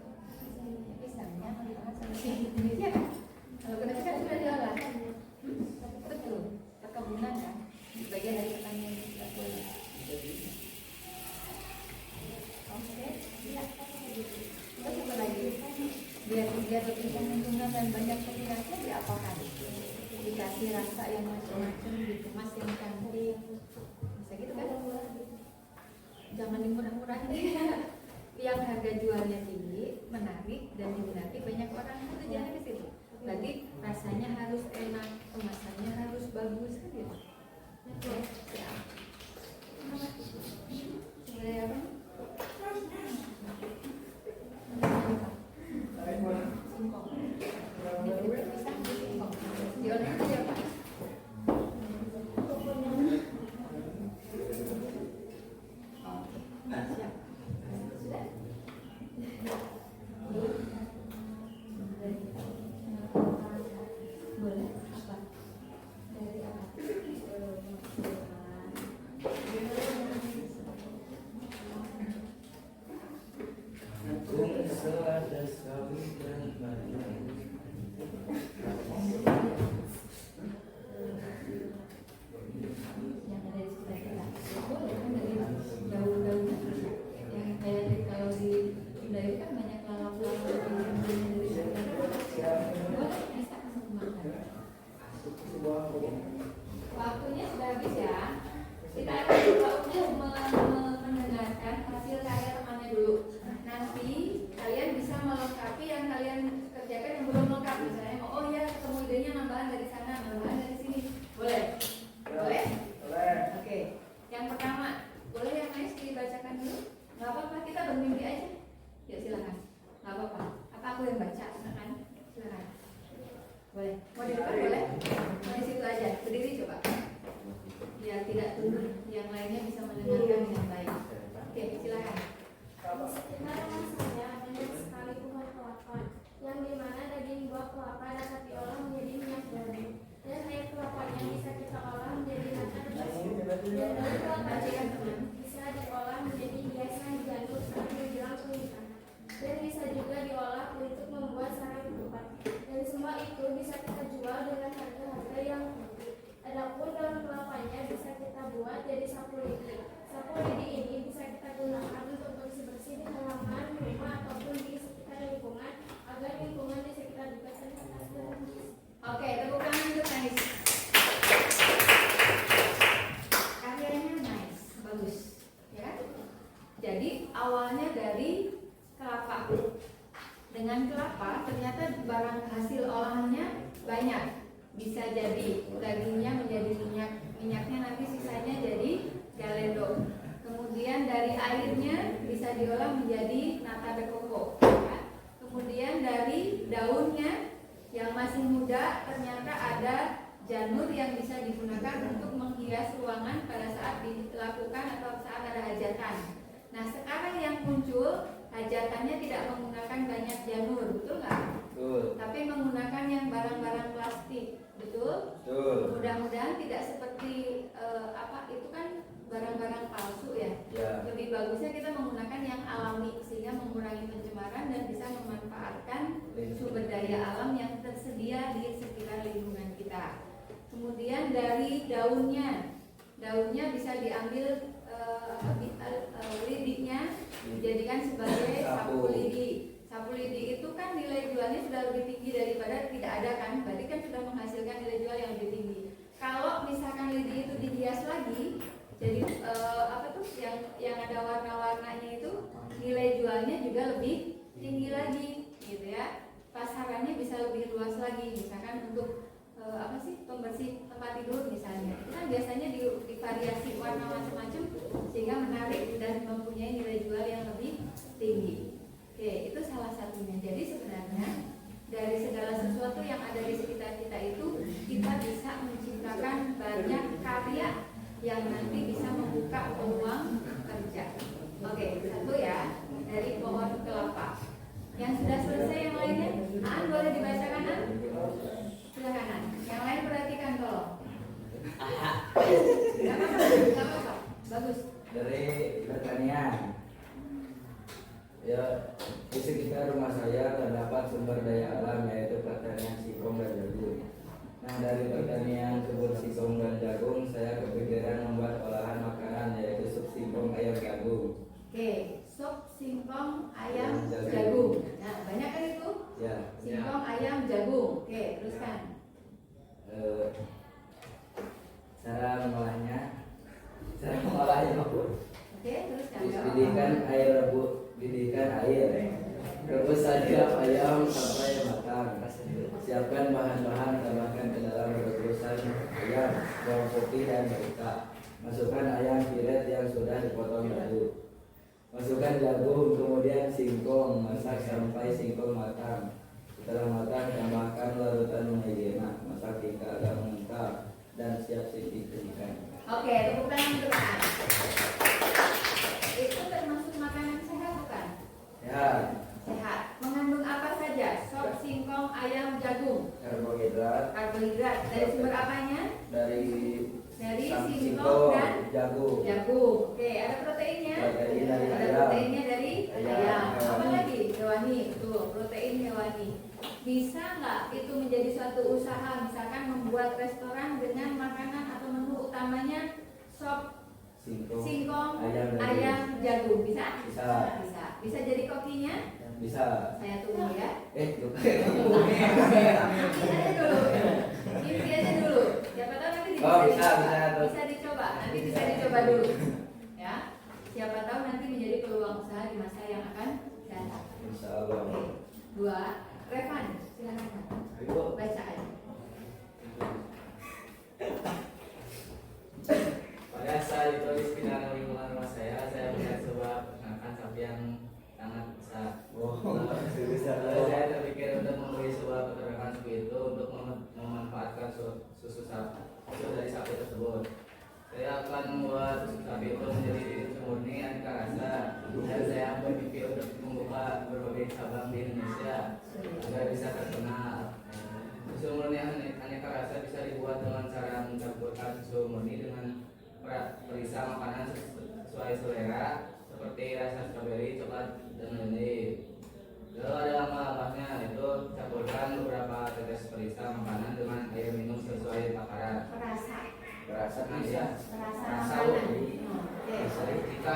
S1: Pisangnya melihat sama Indonesia kasih rasa yang macam-macam, dikemas yang cantik, bisa gitu kan? Jangan dimurah-murahin. Yang harga jualnya tinggi, menarik dan diminati banyak orang, itu jangan ke situ. Berarti rasanya harus enak, kemasannya harus bagus kan gitu. Ya. Mulai apa? Singkong. Ini bisa di singkong. Diolah aja Pak. Oh, siap. Sudah? Boleh apa? Dari apa?
S3: Agung selada sawit dan badan.
S1: Yang ada di sekitar kita. Boleh kan dari daun-daunnya. Yang kayak kalau di Sunda kan banyak lalap-lalap yang dari sekitar kita. Boleh bisa kasih makan. Waktunya sudah habis ya. Kita akan coba untuk mendengarkan hasil karya temannya dulu. Nanti kalian bisa melengkapi yang kalian kerjakan yang belum lengkap. Misalnya, oh ya ketemu idenya nambahan dari sana, nambahan dari sini. Boleh? Boleh? Oke. Yang pertama, boleh yang nice dibacakan dulu? Nggak apa-apa, kita bermimpi aja. Ya silakan. Nggak apa-apa. Apa aku yang baca? Silakan. Silakan. Boleh. Mau di depan boleh? Mau di situ aja. Berdiri coba. Biar tidak tunduk, yang lainnya bisa mendengarkan dengan baik. Oke, silakan.
S4: Di sekitar rumah saya banyak sekali pohon kelapa, yang dimana daging buah kelapa dapat diolah menjadi minyak goreng, dan air kelapanya bisa kita olah menjadi nata besi, dan daun kelapanya bisa diolah menjadi hiasan janur atau menjelang pernikahan, dan bisa juga diolah untuk membuat sarang ketupat, dan semua itu bisa kita jual dengan harga-harga yang tinggi. Adapun daun kelapanya bisa kita buat jadi sapu lidi. Sapu lidi ini bisa kita gunakan untuk bersih-bersih di halaman rumah ataupun di sekitar lingkungan agar lingkungan di sekitar juga sehat dan bersih.
S1: Oke, tepuk tangan untuk nice. Karyanya nice, bagus, ya kan? Jadi awalnya dari kelapa. Dengan kelapa ternyata barang hasil olahannya banyak. Bisa jadi dagingnya menjadi minyak, minyaknya nanti sisanya jadi galendo. Kemudian dari airnya bisa diolah menjadi nata de coco. Ya. Kemudian dari daunnya yang masih muda ternyata ada janur yang bisa digunakan untuk menghias ruangan pada saat dilakukan atau saat ada hajatan. Nah sekarang yang muncul hajatannya tidak menggunakan banyak janur, betul nggak?
S3: Betul.
S1: Tapi menggunakan yang barang-barang plastik, betul?
S3: Betul.
S1: Mudah-mudahan tidak seperti itu kan barang-barang palsu ya.
S3: Ya.
S1: Lebih bagusnya kita menggunakan yang alami sehingga mengurangi pencemaran dan bisa memanfaatkan sumber daya alam yang tersedia di sekitar lingkungan kita. Kemudian dari daunnya bisa diambil lidinya dijadikan sebagai sapu lidi. Sapu lidi itu kan nilai jualnya sudah lebih tinggi daripada tidak ada kan, berarti kan sudah menghasilkan nilai jual yang lebih tinggi. Kalau misalkan lidi itu dihias lagi, jadi yang ada warna-warnanya itu nilai jualnya juga lebih tinggi lagi, gitu ya. Pasarannya bisa lebih luas lagi, misalkan untuk pembersih tempat tidur misalnya. Itu kan biasanya divariasi warna macam-macam sehingga menarik dan mempunyai nilai jual yang lebih tinggi. Oke, itu salah satunya. Jadi sebenarnya dari segala sesuatu yang ada di sekitar kita itu kita bisa menciptakan banyak karya yang nanti bisa membuka peluang kerja. Oke, satu ya dari pohon kelapa. Yang sudah selesai yang lainnya, An boleh dibacakan An? Silakan An. Yang lain perhatikan tolong. Gak apa-apa. Bagus.
S3: Dari pertanian. Ya, di sekitar rumah saya terdapat sumber daya alam yaitu pertanian singkong dan jagung. Nah, dari pertanian kebun singkong dan jagung, saya kepikiran membuat olahan makanan yaitu sup singkong ayam jagung.
S1: Oke, sup singkong ayam jagung. Nah, banyak kan itu?
S3: Ya.
S1: Singkong ayam jagung. Oke, teruskan.
S3: cara mengolahnya
S1: Oke, terus kan?
S3: Didihkan air, rebus saja ayam sampai matang. Siapkan bahan-bahan, tambahkan ke dalam rebusan ayam, bawang putih dan merica. Masukkan ayam tiret yang sudah dipotong dahulu. Masukkan jagung, kemudian singkong, masak sampai singkong matang. Setelah matang, tambahkan larutan maizena, masak hingga agak mengental dan siap disajikan.
S1: Oke, tepuk tangan untuk Aan. Itu termasuk makanan sehat bukan?
S3: Ya,
S1: Sehat. Mengandung apa saja? Sop, singkong, ayam, jagung.
S3: karbohidrat
S1: Karbohidrat. Dari sumber apanya?
S3: dari
S1: Dari
S3: singkong
S1: singkong dan
S3: jagung.
S1: jagung. Oke, ada proteinnya?
S3: Protein dari
S1: Ada
S3: ayam.
S1: proteinnya dari
S3: Ayam,
S1: ayam. Apa
S3: hewani.
S1: lagi? Hewani. Tuh, protein hewani. Bisa nggak itu menjadi suatu usaha? Misalkan membuat restoran dengan makanan atau menu utamanya sop, singkong,
S3: ayam,
S1: ayam, jagung. Bisa?
S3: Bisa.
S1: Bisa. Bisa jadi kokinya?
S3: Bisa.
S1: Saya tunggu ya.
S3: Bukan.
S1: Nanti aja dulu. Inti aja dulu. Siapa tahu nanti
S3: Oh, bisa,
S1: dicoba.
S3: bisa.
S1: Bisa dicoba. Nanti bisa dicoba dulu. Ya. Siapa tahu nanti menjadi peluang usaha di masa yang akan datang.
S3: Insya Allah.
S1: Oke. Dua. Revan, silakan.
S3: Ayo.
S1: Baca aja.
S5: Pada saat itu di sekitar lingkungan rumah saya melihat sebuah peternakan sapi yang sangat besar. Saya terpikir untuk membeli sebuah peternakan sapi itu untuk memanfaatkan susu dari sapi tersebut. Saya akan membuat susu sapi itu menjadi susu murni aneka rasa, dan saya berpikir untuk membuka berbagai cabang di Indonesia agar bisa terkenal. Susu murni aneka rasa bisa dibuat dengan cara mencampurkan susu murni dengan perisa makanan sesuai selera seperti rasa stroberi, coklat, dan lain-lain. Lalu ada langkah-langkahnya, itu campurkan beberapa tetes perisa makanan dengan air minum sesuai takaran.
S1: Perasa.
S3: Berasa
S5: Nah,
S3: bisa.
S5: ya.
S1: Perasa
S5: Rasa
S1: makanan.
S5: unik.
S1: Oke.
S5: Jika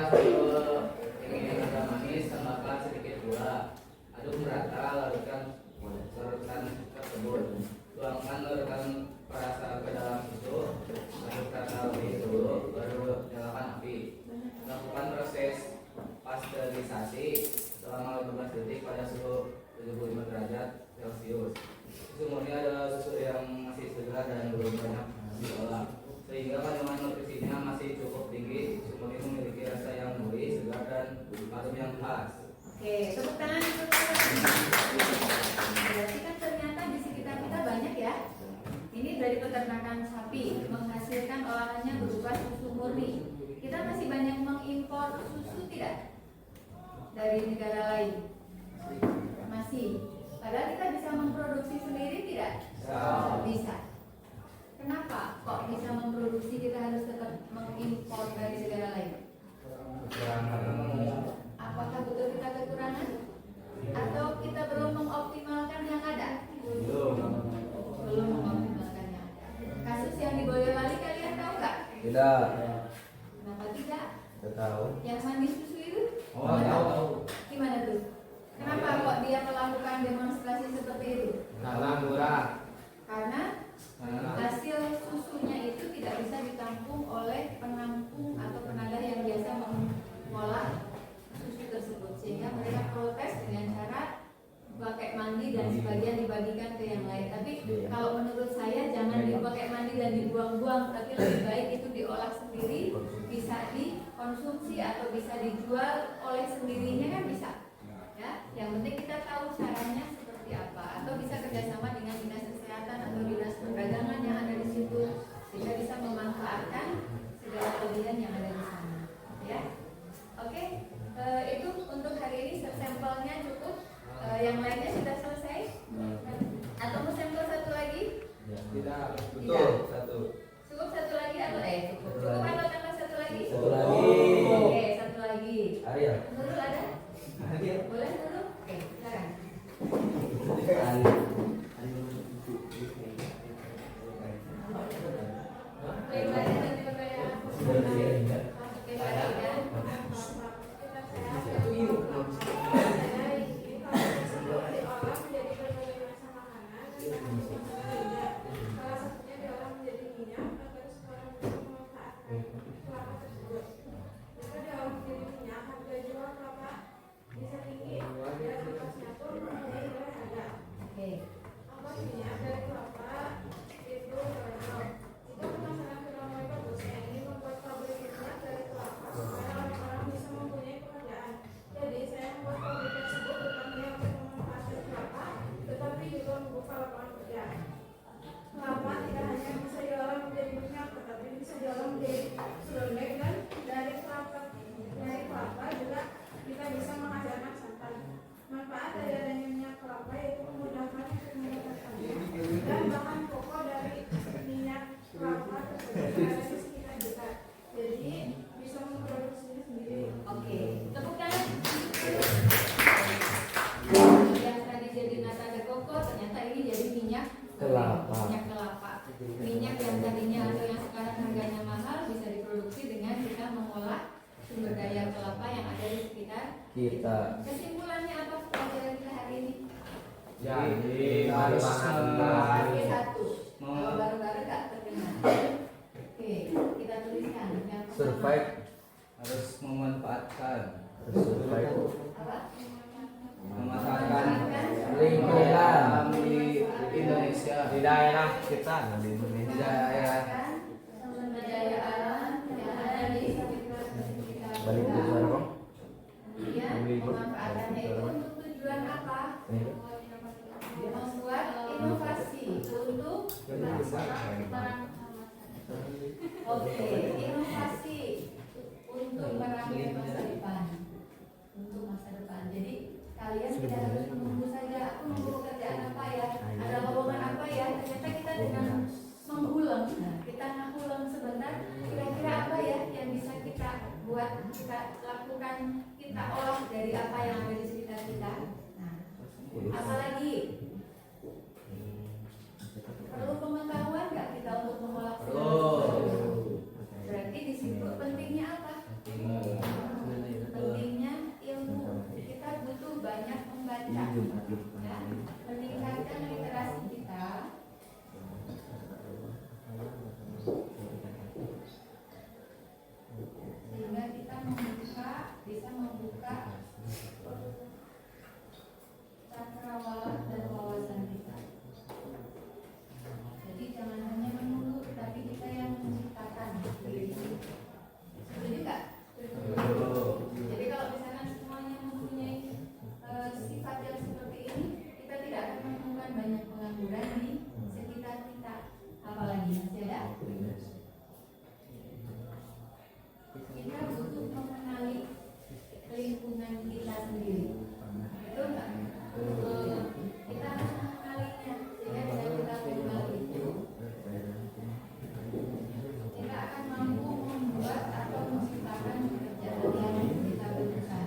S5: ingin agak manis, tambahkan sedikit gula. Aduk merata, larutkan tersebut. Tuangkan larutan perasa ke dalam susu. Aduk rata lebih dulu, baru nyalakan api. Lakukan proses pasteurisasi selama 15 detik pada suhu 75 derajat Celcius. Susu murni adalah susu yang masih segar dan belum banyak diolah, sehingga kandungan nutrisinya masih cukup tinggi. Susu murni memiliki rasa yang gurih, segar, dan aroma yang khas.
S1: Oke, tepuk tangan untuk berarti kan ternyata di sekitar kita banyak ya. Ini dari peternakan sapi menghasilkan olahannya berupa susu murni. Kita masih banyak mengimpor susu tidak dari negara lain? Masih. Padahal kita bisa memproduksi sendiri tidak? Bisa. Kenapa kok bisa memproduksi kita harus tetap mengimpor dari negara lain? Apakah betul kita kekurangan? Atau kita belum mengoptimalkan yang ada? Belum mengoptimalkan yang ada. Kasus yang di Boyolali kalian tahu nggak?
S3: Tidak.
S1: Kenapa tidak?
S3: Tidak tahu.
S1: Yang mandi susu itu?
S3: Oh, tahu.
S1: Gimana tuh? Kenapa kok dia melakukan demonstrasi seperti itu?
S5: Karena murah.
S1: Karena hasil susunya itu tidak bisa ditampung oleh penampung atau penadah yang biasa mengolah susu tersebut, sehingga mereka protes dengan cara pakai mandi dan sebagian dibagikan ke yang lain. Tapi kalau menurut saya jangan dipakai mandi dan dibuang-buang, tapi lebih baik itu diolah sendiri, bisa dikonsumsi atau bisa dijual oleh sendirinya kan bisa. Ya, yang penting kita tahu caranya seperti apa, atau bisa kerjasama dengan dinas kesehatan atau dinas perdagangan yang ada di situ, sehingga bisa memanfaatkan segala kelebihan yang ada di sana. Ya, oke. Itu untuk hari ini sampelnya cukup. Yang lainnya sudah selesai? Atau mau sampel satu lagi?
S5: Tidak.
S3: Betul. Satu.
S1: Cukup satu lagi atau cukup atau tambah satu lagi?
S3: Satu lagi.
S1: Oke, satu lagi.
S3: Ariel.
S1: Nurul ada? Boleh Nurul? Oke, silakan.
S3: Ariel. kita.
S1: Kesimpulannya apa pelajaran kita hari ini?
S5: Jadi
S3: harus
S1: Pakai satu. Kalau baru-baru nggak terdengar. Oke, kita tuliskan. Yang pertama,
S3: Survive,
S5: harus memanfaatkan
S3: survive.
S1: apa?
S5: memanfaatkan
S3: Lingkungan
S5: di Indonesia,
S6: di daerah kita di Indonesia.
S5: di daerah
S1: Sumber daya alam yang ada di sekitar
S3: balik ke
S1: kita.
S3: suara kong.
S1: Kemudian memanfaatkannya itu untuk tujuan apa? Membuat inovasi untuk Oke, inovasi untuk meraih masa depan. Untuk masa depan. Jadi kalian tidak harus menunggu saja aku nunggu pekerjaan apa ya, ada lowongan apa ya. Ternyata kita dengan mengulang, kita ngulang sebentar. Kira-kira apa ya yang bisa kita buat, kita lakukan, kita olah dari apa yang ada di sekitar kita. Nah, apalagi perlu pengetahuan nggak kita untuk mengolah segala sesuatu? Berarti di situ pentingnya apa? Pentingnya ilmu. Kita butuh banyak membaca, ya, meningkatkan literasi kita. Sehingga kita bisa membuka cakrawala dan wawasan kita. Jadi jangan hanya menunggu, tapi kita yang menciptakan diri kita. Setuju nggak? Jadi kalau misalkan semuanya mempunyai sifat yang seperti ini, kita tidak akan menemukan banyak pengangguran di sekitar kita. Apalagi masih ada? Kita butuh mengenali lingkungan kita sendiri. Betul nggak? Kita harus mengenalinya sehingga bisa kita kenal itu. Kita akan mampu membuat atau menciptakan pekerjaan yang kita butuhkan.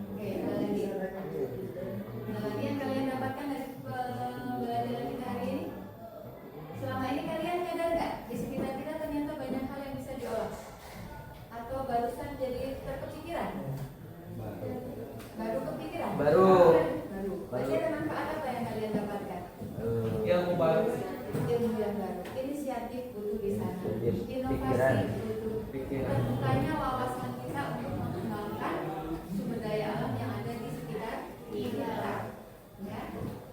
S1: Oke, ada lagi. Ada lagi yang kalian dapatkan dari pembelajaran kita hari ini? Selama ini kalian nyadar nggak di sekitar kita ternyata banyak hal yang bisa diolah? Atau barusan jadi terkepikiran? Baru kepikiran?
S3: Baru.
S1: Berarti ada manfaat apa yang kalian dapatkan?
S5: ilmu baru.
S1: Ilmu yang baru, inisiatif butuh di sana,
S3: Pikiran.
S1: inovasi butuh, terbukanya wawasan kita untuk mengembangkan sumber daya alam yang ada di sekitar kita. Ya,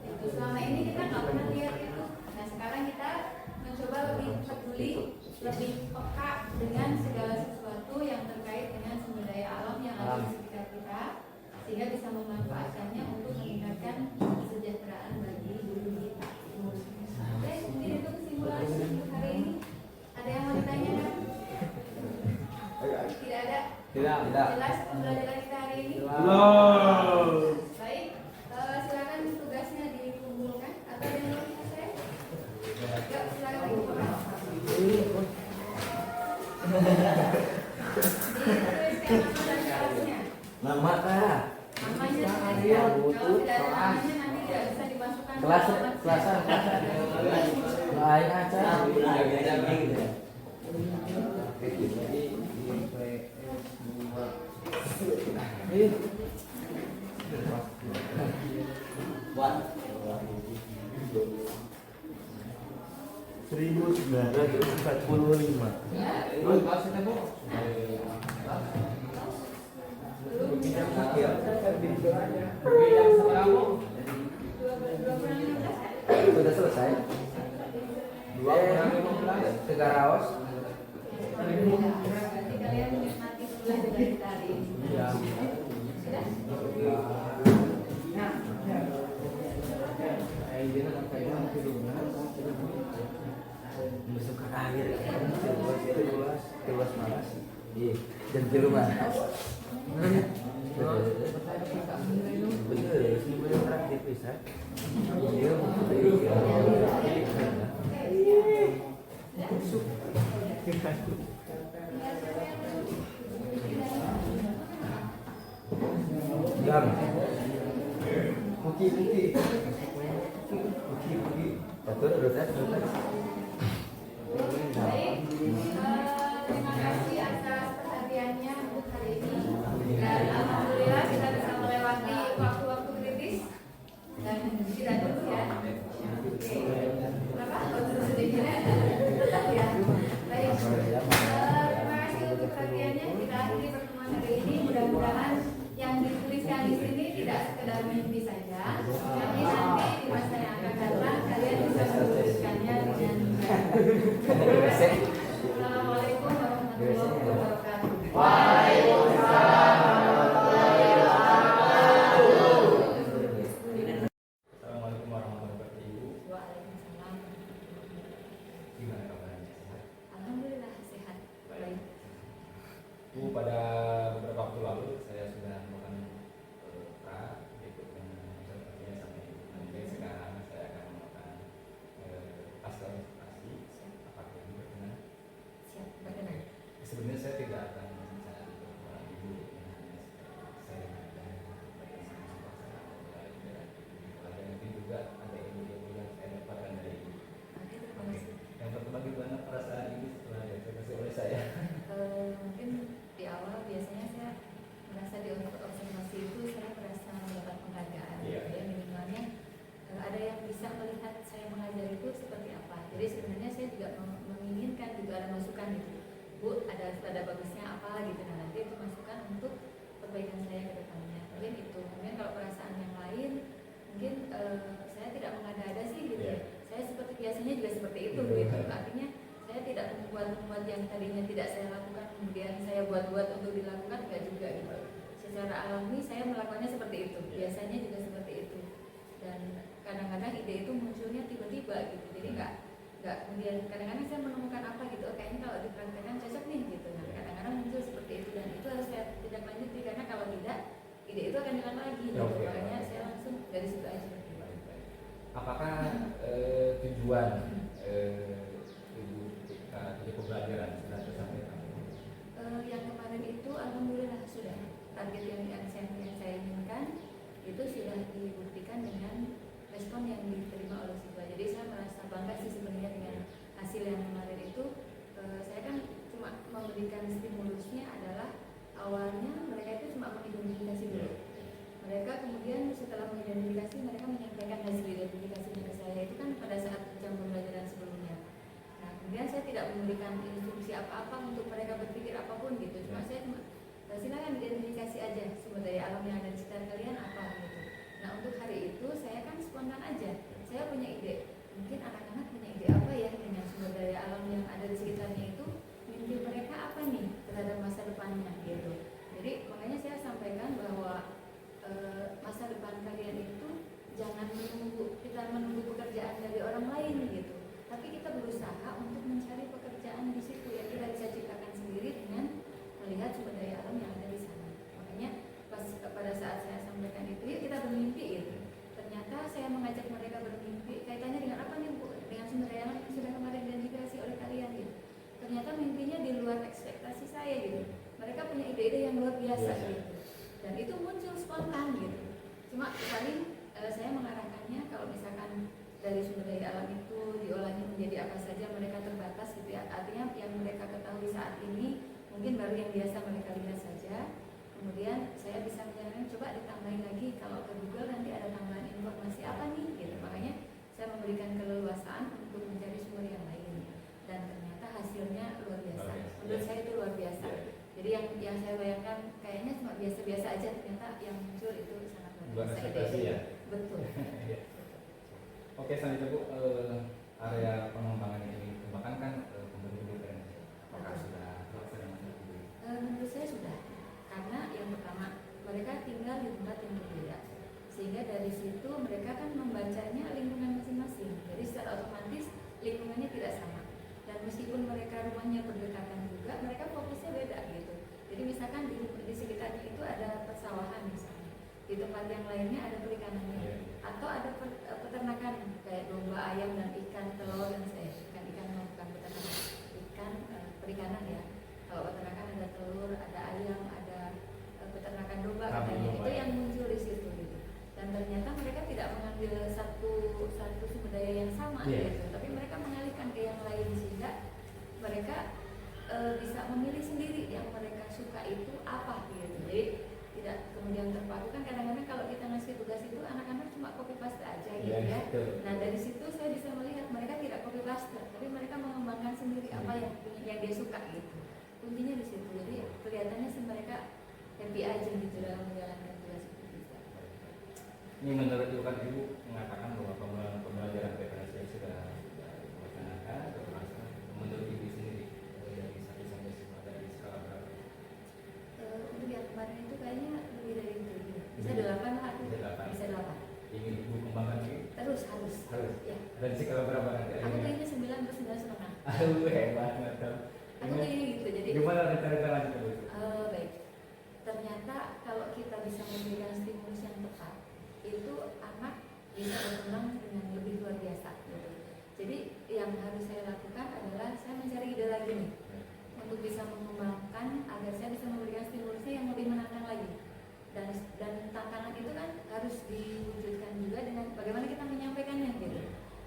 S1: itu selama ini kita nggak pernah lihat itu. Nah sekarang kita mencoba lebih peduli, lebih peka dengan segala sesuatu yang terkait dengan sumber daya alam yang ada di sekitar kita, sehingga bisa memanfaatkannya untuk meningkatkan kesejahteraan bagi diri kita. Oke, mungkin itu kesimpulan untuk hari ini. Ada yang mau ditanyakan? Tidak ada?
S6: Tidak.
S1: Jelas pembelajaran kita hari ini? Baik, silakan tugasnya dikumpulkan atau ada yang mau selesai? Yuk, silakan dikumpulkan. Dituliskan nama dan kelasnya.
S3: Nama kah?
S1: Namanya tuliskan. Kalau tidak ada namanya nanti tidak bisa dimasukkan ke
S3: Kelas
S1: alamat
S3: kelasan.
S1: siapa.
S3: Lain aja.
S5: Buat
S6: 1945.
S3: Sudah selesai. 3 raos.
S1: Berarti kalian menikmati pembelajaran kita hari ini. Sudah?
S3: Masuk ke akhir. Keluas malas. Iya. Dan di rumah. Bener, ini bener praktis bisa. Iya, jam.
S6: Betul, terus ya, terus.
S1: Baik, terima kasih atas perhatiannya untuk hari ini. Dan alhamdulillah kita bisa melewati waktu-waktu kritis dan tidak dulu ya. Oke, apa? Sedikitnya tetap ya. Baik, terima kasih untuk perhatiannya. Kita akhiri pertemuan hari ini. Mudah-mudahan yang dituliskan di sini tidak sekedar mimpi saja, tapi nanti di masa yang akan datang kalian bisa menuliskannya dengan baik. Assalamualaikum warahmatullahi wabarakatuh. Waalaikumsalam warahmatullahi wabarakatuh.
S2: Assalamualaikum warahmatullahi wabarakatuh.
S1: Waalaikumsalam.
S2: Gimana kabarnya? Sehat?
S1: Alhamdulillah sehat. Baik.
S2: Bu, pada beberapa waktu lalu saya sudah melakukan ikut observasinya sama ibu. Nanti sekarang saya akan melakukan pasca observasi. Apakah ibu berkenan?
S1: Siap, berkenan.
S2: Sebenarnya saya tidak akan bicara di depan ibu, saya dan nanti juga ada ilmu yang saya dapatkan dari ibu.
S1: Oke, terima
S2: Oke.
S1: kasih.
S2: Yang pertama, bagaimana perasaan ibu setelah diobservasi oleh saya?
S1: Mungkin di awal biasanya saya merasa di observasi itu saya merasa mendapat penghargaan.
S2: Iya.
S1: Ya, minimalnya ada yang bisa melihat saya mengajar itu seperti apa. Jadi sebenarnya saya juga menginginkan juga ada masukan gitu. Bu, ada bagusnya apa gitu. Nah, nanti itu masukan untuk perbaikan saya ke depannya. Mungkin itu. Kemudian kalau perasaan yang lain, mungkin saya tidak mengada-ada sih gitu.
S2: Iya.
S1: Saya seperti biasanya juga seperti itu
S2: Iya.
S1: gitu. Artinya saya tidak membuat yang tadinya tidak saya lakukan kemudian saya buat-buat untuk dilakukan, enggak juga gitu. Secara alami saya melakukannya seperti itu. Biasanya juga seperti itu. Dan kadang-kadang ide itu munculnya tiba-tiba gitu. Jadi enggak kemudian kadang-kadang saya menemukan apa gitu, oh, kayaknya kalau dipraktekkan cocok nih gitu. Nah, kadang-kadang muncul seperti itu dan itu harus saya tidak lanjuti karena kalau tidak ide itu akan hilang lagi gitu.
S2: Oke.
S1: Makanya saya langsung dari situ aja.
S2: Apakah tujuan ibu ketika pembelajaran sudah tersampaikan?
S1: Yang kemarin itu alhamdulillah sudah target yang saya inginkan itu sudah dibuktikan dengan respon yang diterima oleh siswa. Jadi saya merasa bangga sih sebenarnya dengan hasil yang kemarin itu. Saya kan cuma memberikan stimulusnya adalah awalnya mereka itu cuma mengidentifikasi dulu. Mereka kemudian setelah mengidentifikasi mereka menyampaikan hasil identifikasinya ke saya itu kan pada saat jam pembelajaran sebelumnya. Nah, kemudian saya tidak memberikan instruksi apa-apa untuk mereka berpikir apapun gitu. Cuma saya cuma silakan identifikasi aja sumber daya alam yang ada di sekitar kalian apa gitu. Nah, untuk hari itu saya kan spontan aja. Saya punya ide. Mungkin anak-anak punya ide apa ya dengan sumber daya alam yang ada di sekitarnya itu, mimpi mereka apa nih terhadap masa depannya gitu. Jadi makanya saya sampaikan bahwa masa depan kalian itu jangan kita menunggu pekerjaan dari orang lain gitu, tapi kita berusaha untuk mencari pekerjaan di situ yang kita bisa ciptakan sendiri dengan melihat sumber daya alam yang ada di sana. Makanya pada saat saya sampaikan itu, yuk kita bermimpi gitu. Ternyata saya mengajak mereka bermimpi kaitannya dengan apa nih Bu? Dengan sumber daya alam yang sudah kemarin identifikasi oleh kalian gitu. Ternyata mimpinya di luar ekspektasi saya gitu. Mereka punya ide-ide yang luar biasa gitu. Dan itu muncul spontan gitu. Cuma paling saya mengarahkannya kalau misalkan dari sumber daya alam itu diolahnya menjadi apa saja mereka terbatas gitu ya. Artinya yang mereka ketahui saat ini mungkin baru yang biasa mereka lihat saja. Kemudian saya bisa menyarankan coba ditambahin lagi kalau ke Google nanti ada tambahan informasi apa nih gitu. Makanya saya memberikan keleluasaan untuk mencari sumber yang lain. Dan ternyata hasilnya luar biasa. Menurut saya itu luar biasa. Jadi yang saya bayangkan kayaknya cuma biasa-biasa aja, ternyata yang muncul itu sangat luar biasa.
S2: Ekspektasi ya?
S1: Betul.
S2: Oke, selanjutnya Bu, area pengembangan ini dikembangkan kan pembentuk diferensial. Apakah sudah terlaksana Bu?
S1: Menurut saya sudah, karena yang pertama mereka tinggal di tempat yang berbeda, sehingga dari situ mereka kan membacanya lingkungan masing-masing. Jadi secara otomatis lingkungannya tidak sama. Dan meskipun mereka rumahnya berdekatan juga, mereka fokusnya beda gitu. Jadi misalkan di sekitarnya itu ada persawahan misalnya, di tempat yang lainnya ada perikanannya, atau ada peternakan kayak domba, ayam dan ikan, telur dan ikan bukan peternakan, ikan perikanan ya. Kalau peternakan ada telur, ada ayam, ada peternakan domba katanya, itu yang muncul di situ gitu. Dan ternyata mereka
S7: mengambil satu sumber daya yang sama
S2: Iya.
S7: gitu, tapi mereka mengalihkan ke yang lain sehingga mereka bisa memilih sendiri yang mereka suka itu apa gitu. Jadi tidak kemudian terpaku. Kan kadang-kadang kalau kita ngasih tugas itu anak-anak cuma copy paste aja gitu
S2: Iya,
S7: ya.
S2: betul.
S7: Nah dari situ saya bisa melihat mereka tidak copy paste, tapi mereka mengembangkan sendiri apa yang dia suka gitu. Kuncinya di situ. Jadi kelihatannya sih mereka happy aja gitu dalam menjalankan tugas itu bisa.
S2: Ini menurut Ibu kan Ibu mengatakan bahwa pembelajaran PPSD sudah dilaksanakan atau terasa. Menurut Ibu sendiri dari 1 sampai 10 dari skala berapa?
S7: Untuk yang kemarin itu kayaknya lebih dari itu. Bisa 8 lah.
S2: Bisa 8.
S7: Bisa 8.
S2: Ingin Ibu kembangkan lagi?
S7: Terus harus.
S2: Harus.
S7: Ya.
S2: Dari skala berapa nanti?
S7: Aku kayaknya 9 atau 9,5.
S2: Aduh hebat mantap.
S7: Aku kayaknya gitu. Jadi
S2: Gimana rencana lanjut Bu?
S7: baik. Ternyata kalau kita bisa memberikan stimulus yang tepat, itu anak bisa berkembang dengan lebih luar biasa. Gitu. Jadi yang harus saya lakukan adalah saya mencari ide lagi nih untuk bisa mengembangkan agar saya bisa memberikan stimulusnya yang lebih menantang lagi. Dan tantangan itu kan harus diwujudkan juga dengan bagaimana kita menyampaikannya gitu.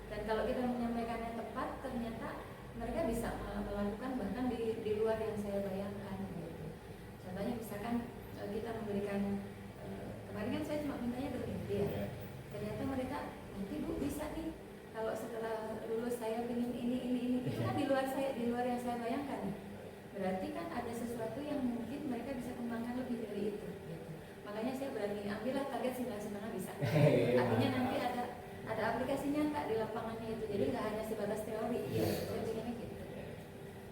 S7: Dan kalau kita menyampaikannya tepat, ternyata mereka bisa melakukan bahkan di luar yang saya bayangkan gitu. Contohnya misalkan kita memberikan kemarin kan saya cuma mintanya bermimpi ya. Ternyata mereka nanti Bu bisa nih kalau setelah lulus saya ingin ini itu kan di luar yang saya bayangkan. Berarti kan ada sesuatu yang mungkin mereka bisa kembangkan lebih dari itu gitu. Makanya saya berani ambillah target 9,5 bisa. Artinya nanti ada aplikasi nyata di lapangannya itu. Jadi nggak hanya sebatas teori. Iya, saya pikirnya gitu.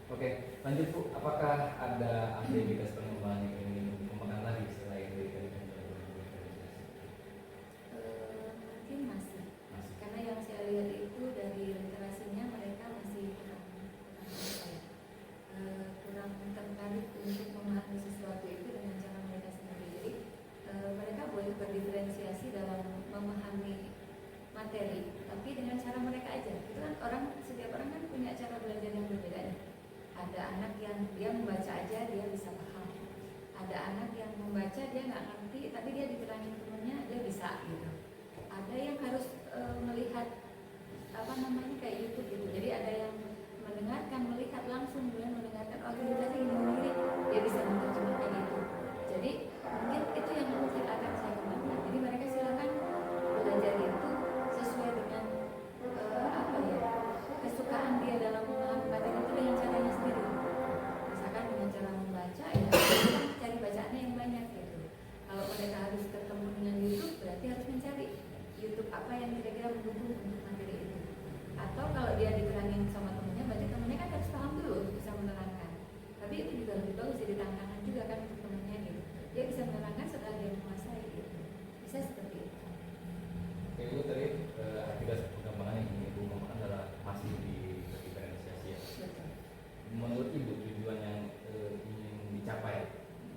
S2: Oke, lanjut Bu. Apakah ada aktivitas pengembangan yang ingin dikembangkan lagi selain dari
S7: Mungkin masih. Karena yang saya lihat itu dari literasinya mereka masih kurang tertarik untuk memahami sesuatu itu dengan cara mereka sendiri. Jadi mereka boleh berdiferensiasi dalam memahami materi, tapi dengan cara mereka aja. Itu kan setiap orang kan punya cara belajar yang berbeda nih. Ada anak yang dia membaca aja dia bisa paham. Ada anak yang membaca dia nggak ngerti, tapi dia diterangin temennya dia bisa gitu. Ada yang harus melihat kayak YouTube gitu. Jadi ada yang mendengarkan, melihat langsung, kemudian mendengarkan organisasi ini dia bisa menerjemahkan kayak gitu. Jadi mungkin itu yang mungkin akan saya kembangkan. Jadi mereka silakan belajar itu sesuai dengan kesukaan dia dalam memahami materi itu dengan caranya sendiri. Misalkan dengan cara membaca, ya cari bacaannya yang banyak gitu. Kalau mereka harus ketemu dengan YouTube, berarti harus mencari YouTube apa yang kira-kira mendukung untuk materi itu. Atau kalau dia diterangin sama temennya kan harus paham dulu untuk bisa menerangkan. Tapi itu juga lebih bagus jadi tantangan juga kan untuk temennya gitu. Dia bisa menerangkan setelah dia menguasai gitu. Bisa seperti itu.
S2: Ibu tadi aktivitas pengembangan yang ingin Ibu kembangkan adalah masih di diferensiasi ya.
S7: Betul.
S2: Menurut Ibu tujuan yang ingin dicapai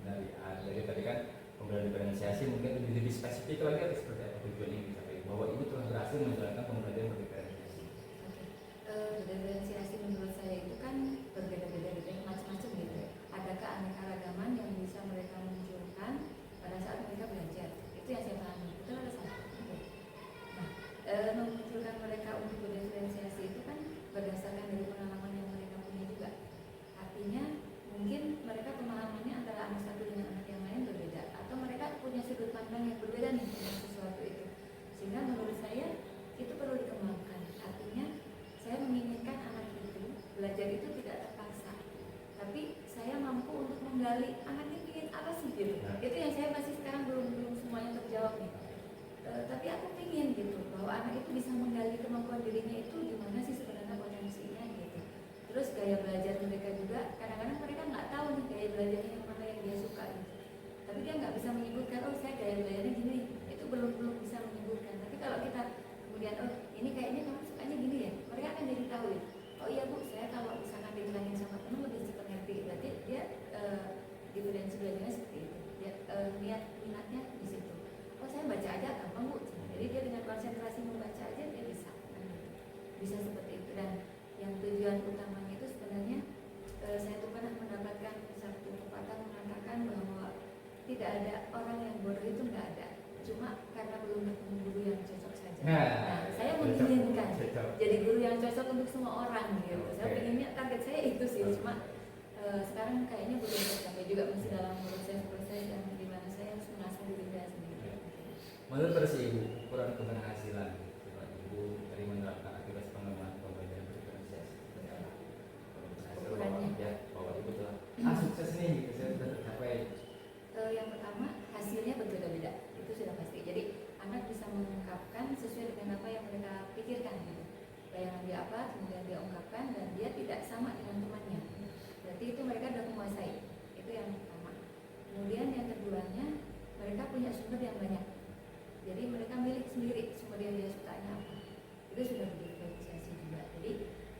S2: dari tadi kan pembelajaran diferensiasi mungkin lebih spesifik lagi atau seperti apa tujuan yang dicapai bahwa Ibu telah berhasil menjalankan pembelajaran berdiferensiasi.
S7: Diferensiasi menurut saya itu kan berbeda-beda gitu, macam-macam gitu. Ada keanekaragaman yang bisa mereka munculkan pada saat mereka belajar. Itu yang saya pahami. Itu ada satu. Nah, memunculkan mereka untuk berdiferensiasi itu kan berdasarkan dari pengalaman yang mereka punya juga. Artinya mungkin mereka pemahamannya antara anak satu dengan anak yang lain berbeda, atau mereka punya sudut pandang yang berbeda nih dengan sesuatu itu. Sehingga menurut saya itu perlu dikembangkan. Artinya saya menginginkan anak itu belajar itu tidak terpaksa, tapi saya mampu untuk menggali anaknya ingin apa sih gitu. Itu yang saya masih sekarang belum semuanya terjawab nih. Tapi aku ingin gitu bahwa anak itu bisa menggali kemampuan dirinya itu gimana sih sebenarnya potensinya gitu. Terus gaya belajar mereka juga kadang-kadang mereka nggak tahu nih gaya belajarnya yang mana yang dia suka gitu. Tapi dia nggak bisa menyebutkan saya gaya belajarnya gini. Itu belum bisa menyebutkan. Tapi kalau kita kemudian ini kayaknya kamu sukanya gini ya, mereka akan jadi tahu ya. Oh iya Bu, saya kalau misalkan dibilangin sama teman lebih cepat ngerti. Berarti dia diferensi belajarnya seperti itu. Dia minatnya di situ. Oh saya baca aja gampang Bu. Jadi dia dengan konsentrasi membaca aja dia bisa. Bisa seperti itu. Dan yang tujuan utamanya itu sebenarnya saya tuh pernah mendapatkan satu pepatah mengatakan bahwa tidak ada orang yang bodoh itu nggak ada. Cuma karena belum bertemu guru yang cocok saja. belajar.
S2: Nah,
S7: Nah, saya
S2: cocok.
S7: menginginkan
S2: Cocok.
S7: jadi guru yang cocok untuk semua orang gitu. Saya
S2: Oke.
S7: pengennya target saya itu sih, cuma sekarang kayaknya belum tercapai juga, masih dalam proses yang dimana saya harus mengasah diri saya sendiri.
S2: Menurut versi Ibu, ukuran keberhasilan siswa Ibu dari menerapkan aktivitas pengembangan pembelajaran diferensiasi seperti apa? Kalau berhasil,
S7: Ukurannya.
S2: ya, bahwa Ibu telah sukses nih, gitu, saya sudah tercapai.
S7: Yang pertama, hasilnya berbeda-beda, itu sudah pasti. Jadi anak bisa mengungkapkan sesuai dengan apa yang mereka pikirkan gitu. Bayangan dia apa, kemudian dia ungkapkan, dan dia tidak sama dengan temannya. Berarti itu mereka sudah menguasai. Itu yang pertama. Kemudian yang keduanya, mereka punya sumber yang banyak. Jadi mereka milih sendiri sumber yang dia sukanya apa. Itu sudah diferensiasi juga. Jadi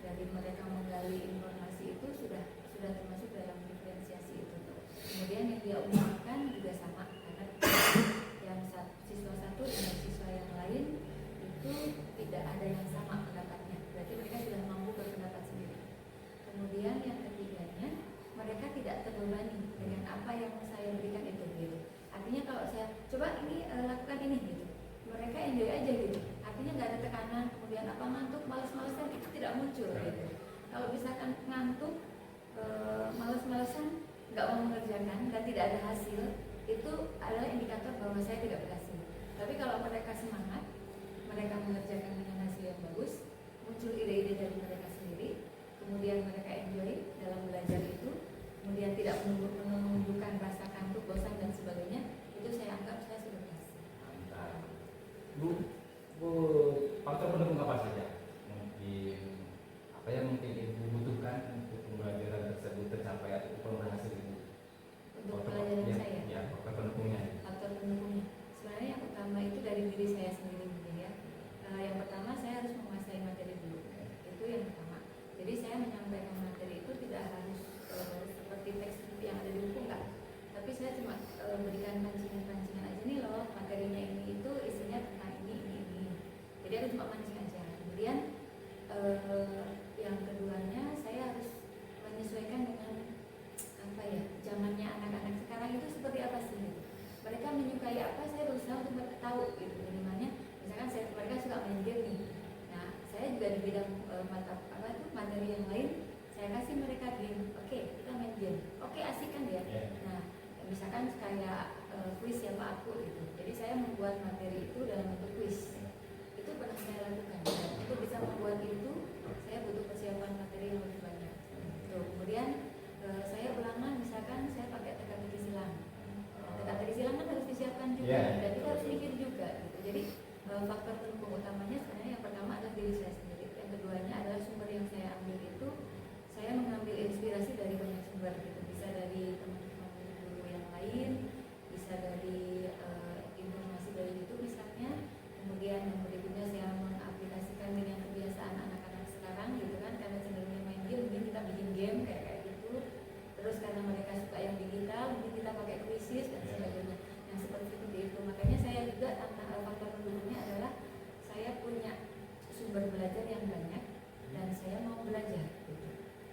S7: dari mereka menggali informasi itu sudah termasuk dalam diferensiasi itu. Kemudian yang dia ungkapkan juga sama, karena yang siswa satu dengan siswa yang lain itu tidak ada yang sama pendapatnya. Berarti mereka sudah mampu berpendapat sendiri. Kemudian yang ketiganya, mereka tidak terbebani dengan apa yang saya berikan itu gitu. Artinya kalau saya coba ini lakukan ini gitu, mereka enjoy aja gitu. Artinya nggak ada tekanan, kemudian apa ngantuk, malas-malasan itu tidak muncul gitu. Kalau misalkan ngantuk, malas-malasan, nggak mau mengerjakan dan tidak ada hasil, itu adalah indikator bahwa saya tidak berhasil. Tapi kalau mereka semangat, mereka mengerjakan dengan hasil yang bagus, muncul ide-ide dari mereka sendiri, kemudian mereka enjoy dalam belajar itu, kemudian tidak menunjukkan rasa kantuk, bosan dan sebagainya, itu saya anggap saya sudah berhasil.
S2: Mantap. Bu, faktor pendukung apa saja? Mungkin apa yang mungkin Ibu butuhkan untuk pembelajaran tersebut tercapai atau berhasil itu?
S7: Untuk pelajaran saya,
S2: Ya, faktor pendukungnya.
S7: faktor pendukungnya sebenarnya yang utama itu dari diri saya sendiri mungkin ya. Yang pertama saya harus menguasai materi dulu, itu yang pertama. Jadi saya menyampaikan materi itu tidak harus seperti teks yang ada di buku, enggak, tapi saya cuma berikan pancingan-pancingan aja nih loh, materinya ini itu isinya tentang ini. Jadi aku cuma mancing aja. Kemudian yang keduanya saya harus menyesuaikan dengan apa ya, zamannya anak-anak sekarang itu seperti apa sih gitu. Mereka menyukai apa, saya berusaha untuk tahu gitu. Minimalnya misalkan mereka suka main game nih, nah saya juga di bidang materi yang lain saya kasih mereka game. Oke, kita main game, oke, asik kan ya. Nah misalkan kayak kuis siapa aku gitu, jadi saya membuat materi itu dalam bentuk kuis. Itu pernah saya lakukan, dan untuk bisa membuat itu saya butuh persiapan materi yang lebih banyak. Tuh, kemudian saya ulangan, misalkan saya pakai teka-teki silang. Teka-teki silang kan harus disiapkan juga, dan kita harus mikir juga gitu. Jadi faktor pendukung utamanya sebenarnya yang pertama adalah diri saya sendiri, yang keduanya adalah sumber yang saya ambil itu saya mengambil inspirasi dari banyak sumber gitu. Bisa dari teman-teman guru yang lain, bisa dari informasi dari YouTube misalnya. Kemudian yang berikutnya saya mengaplikasikan dengan kebiasaan anak-anak sekarang gitu kan, karena cenderungnya main game, mungkin kita bikin game kayak gitu. Terus karena mereka suka yang digital, mungkin kita pakai quizzes dan sebagainya. Yang seperti itu. Makanya saya juga faktor pendukungnya adalah saya punya sumber belajar yang banyak dan saya mau belajar gitu.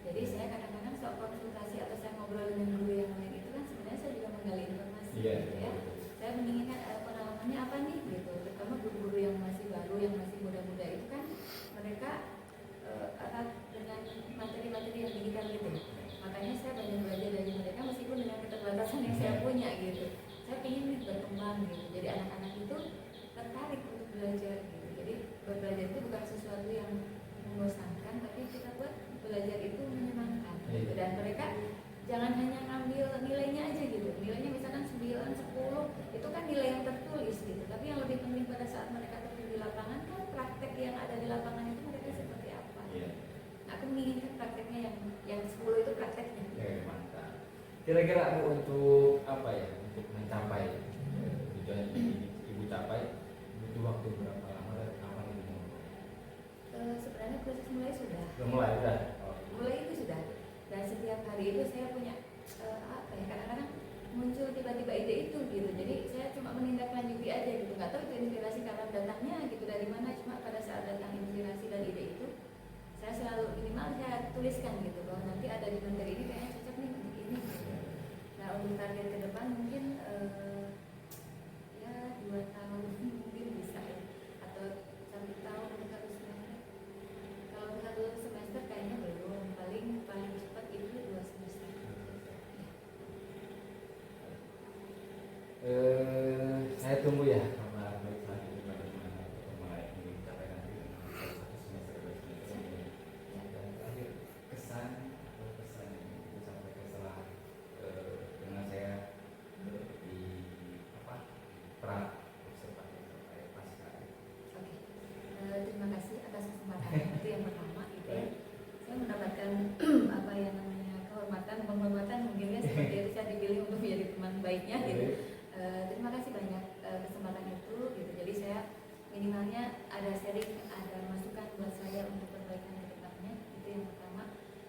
S7: Jadi saya kadang-kadang soal konsultasi atau saya ngobrol dengan guru yang lain itu kan sebenarnya saya juga menggali informasi gitu ya. Saya menginginkan pengalamannya apa nih gitu. Terutama guru-guru yang masih baru, yang masih muda-muda itu kan mereka erat dengan materi-materi yang digital gitu. Makanya saya banyak belajar dari mereka meskipun dengan keterbatasan yang saya punya gitu. Saya ingin nih berkembang gitu. Jadi anak-anak itu tertarik untuk belajar gitu. Jadi belajar itu bukan sesuatu yang membosankan, tapi kita buat belajar itu menyenangkan gitu. Dan mereka jangan hanya ngambil nilainya aja gitu. Nilainya misalkan 9, 10, itu kan nilai yang tertulis gitu. Tapi yang lebih penting pada saat mereka terjun di lapangan kan praktek yang ada di lapangan itu mereka seperti apa. Aku menginginkan prakteknya yang 10 itu prakteknya.
S2: Mantap. Kira-kira Bu, untuk apa ya? Untuk mencapai tujuan Ibu capai butuh waktu berapa lama dan kapan Ibu mau?
S7: Sebenarnya proses mulai sudah.
S2: Mulai udah.
S7: Mulai itu sudah. Dan setiap hari itu saya punya apa ya? Kadang-kadang muncul tiba-tiba ide itu gitu. Jadi saya cuma menindaklanjuti aja gitu. Nggak tahu itu inspirasi kapan datangnya gitu, dari mana. Cuma pada saat datang inspirasi dan ide itu, saya selalu minimal saya tuliskan gitu bahwa nanti ada di materi ini kayaknya cocok nih untuk ini gitu. Nah untuk target ke depan mungkin ya 2 tahun mungkin bisa ya. Atau
S2: Saya tunggu ya kabar baik selanjutnya bagaimana perkembangan ini dicapai nanti dengan satu semester dua semester ini. Dan terakhir kesan atau pesan yang ingin disampaikan setelah dengan saya di apa pra observasi sampai pasca.
S7: Oke. Terima kasih atas kesempatan itu yang pertama gitu ya. Saya mendapatkan apa yang namanya penghormatan mungkin ya seperti itu saya dipilih untuk menjadi teman baiknya gitu. Terima kasih banyak kesempatan itu gitu. Jadi saya minimalnya ada sharing, ada masukan buat saya untuk perbaikan ke depannya. Itu yang pertama.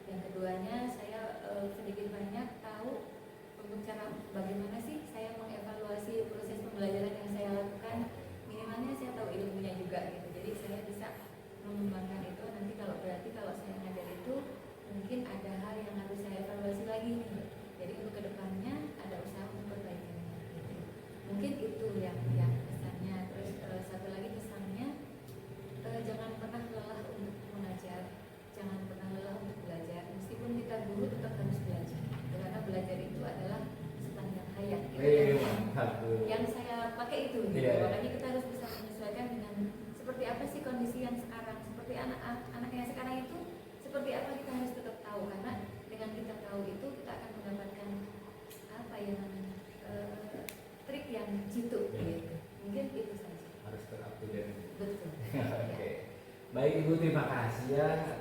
S7: Yang keduanya saya sedikit banyak tahu untuk cara bagaimana sih saya mengevaluasi proses pembelajaran yang saya lakukan. Minimalnya saya tahu ilmunya juga gitu. Jadi saya bisa mengembangkan itu. Nanti kalau berarti kalau saya ngajar itu mungkin ada hal yang harus saya evaluasi lagi nih. Jadi untuk kedepannya ada usaha untuk perbaikannya gitu. Mungkin itu yang pesannya. Terus satu lagi pesannya, jangan pernah lelah untuk mengajar, jangan pernah lelah untuk belajar. Meskipun kita guru tetap harus belajar. Karena belajar itu adalah sepanjang hayat gitu.
S2: Mantap tuh.
S7: Yang saya pakai itu gitu.
S2: Iya.
S7: Makanya kita harus bisa menyesuaikan dengan seperti apa sih kondisi yang sekarang, seperti anak yang sekarang itu seperti apa kita harus tetap tahu, karena dengan kita tahu itu kita akan mendapatkan apa ya namanya trik yang jitu gitu. Mungkin itu saja.
S2: Harus ter up to date.
S7: Betul.
S2: Oke. Baik Ibu, terima kasih ya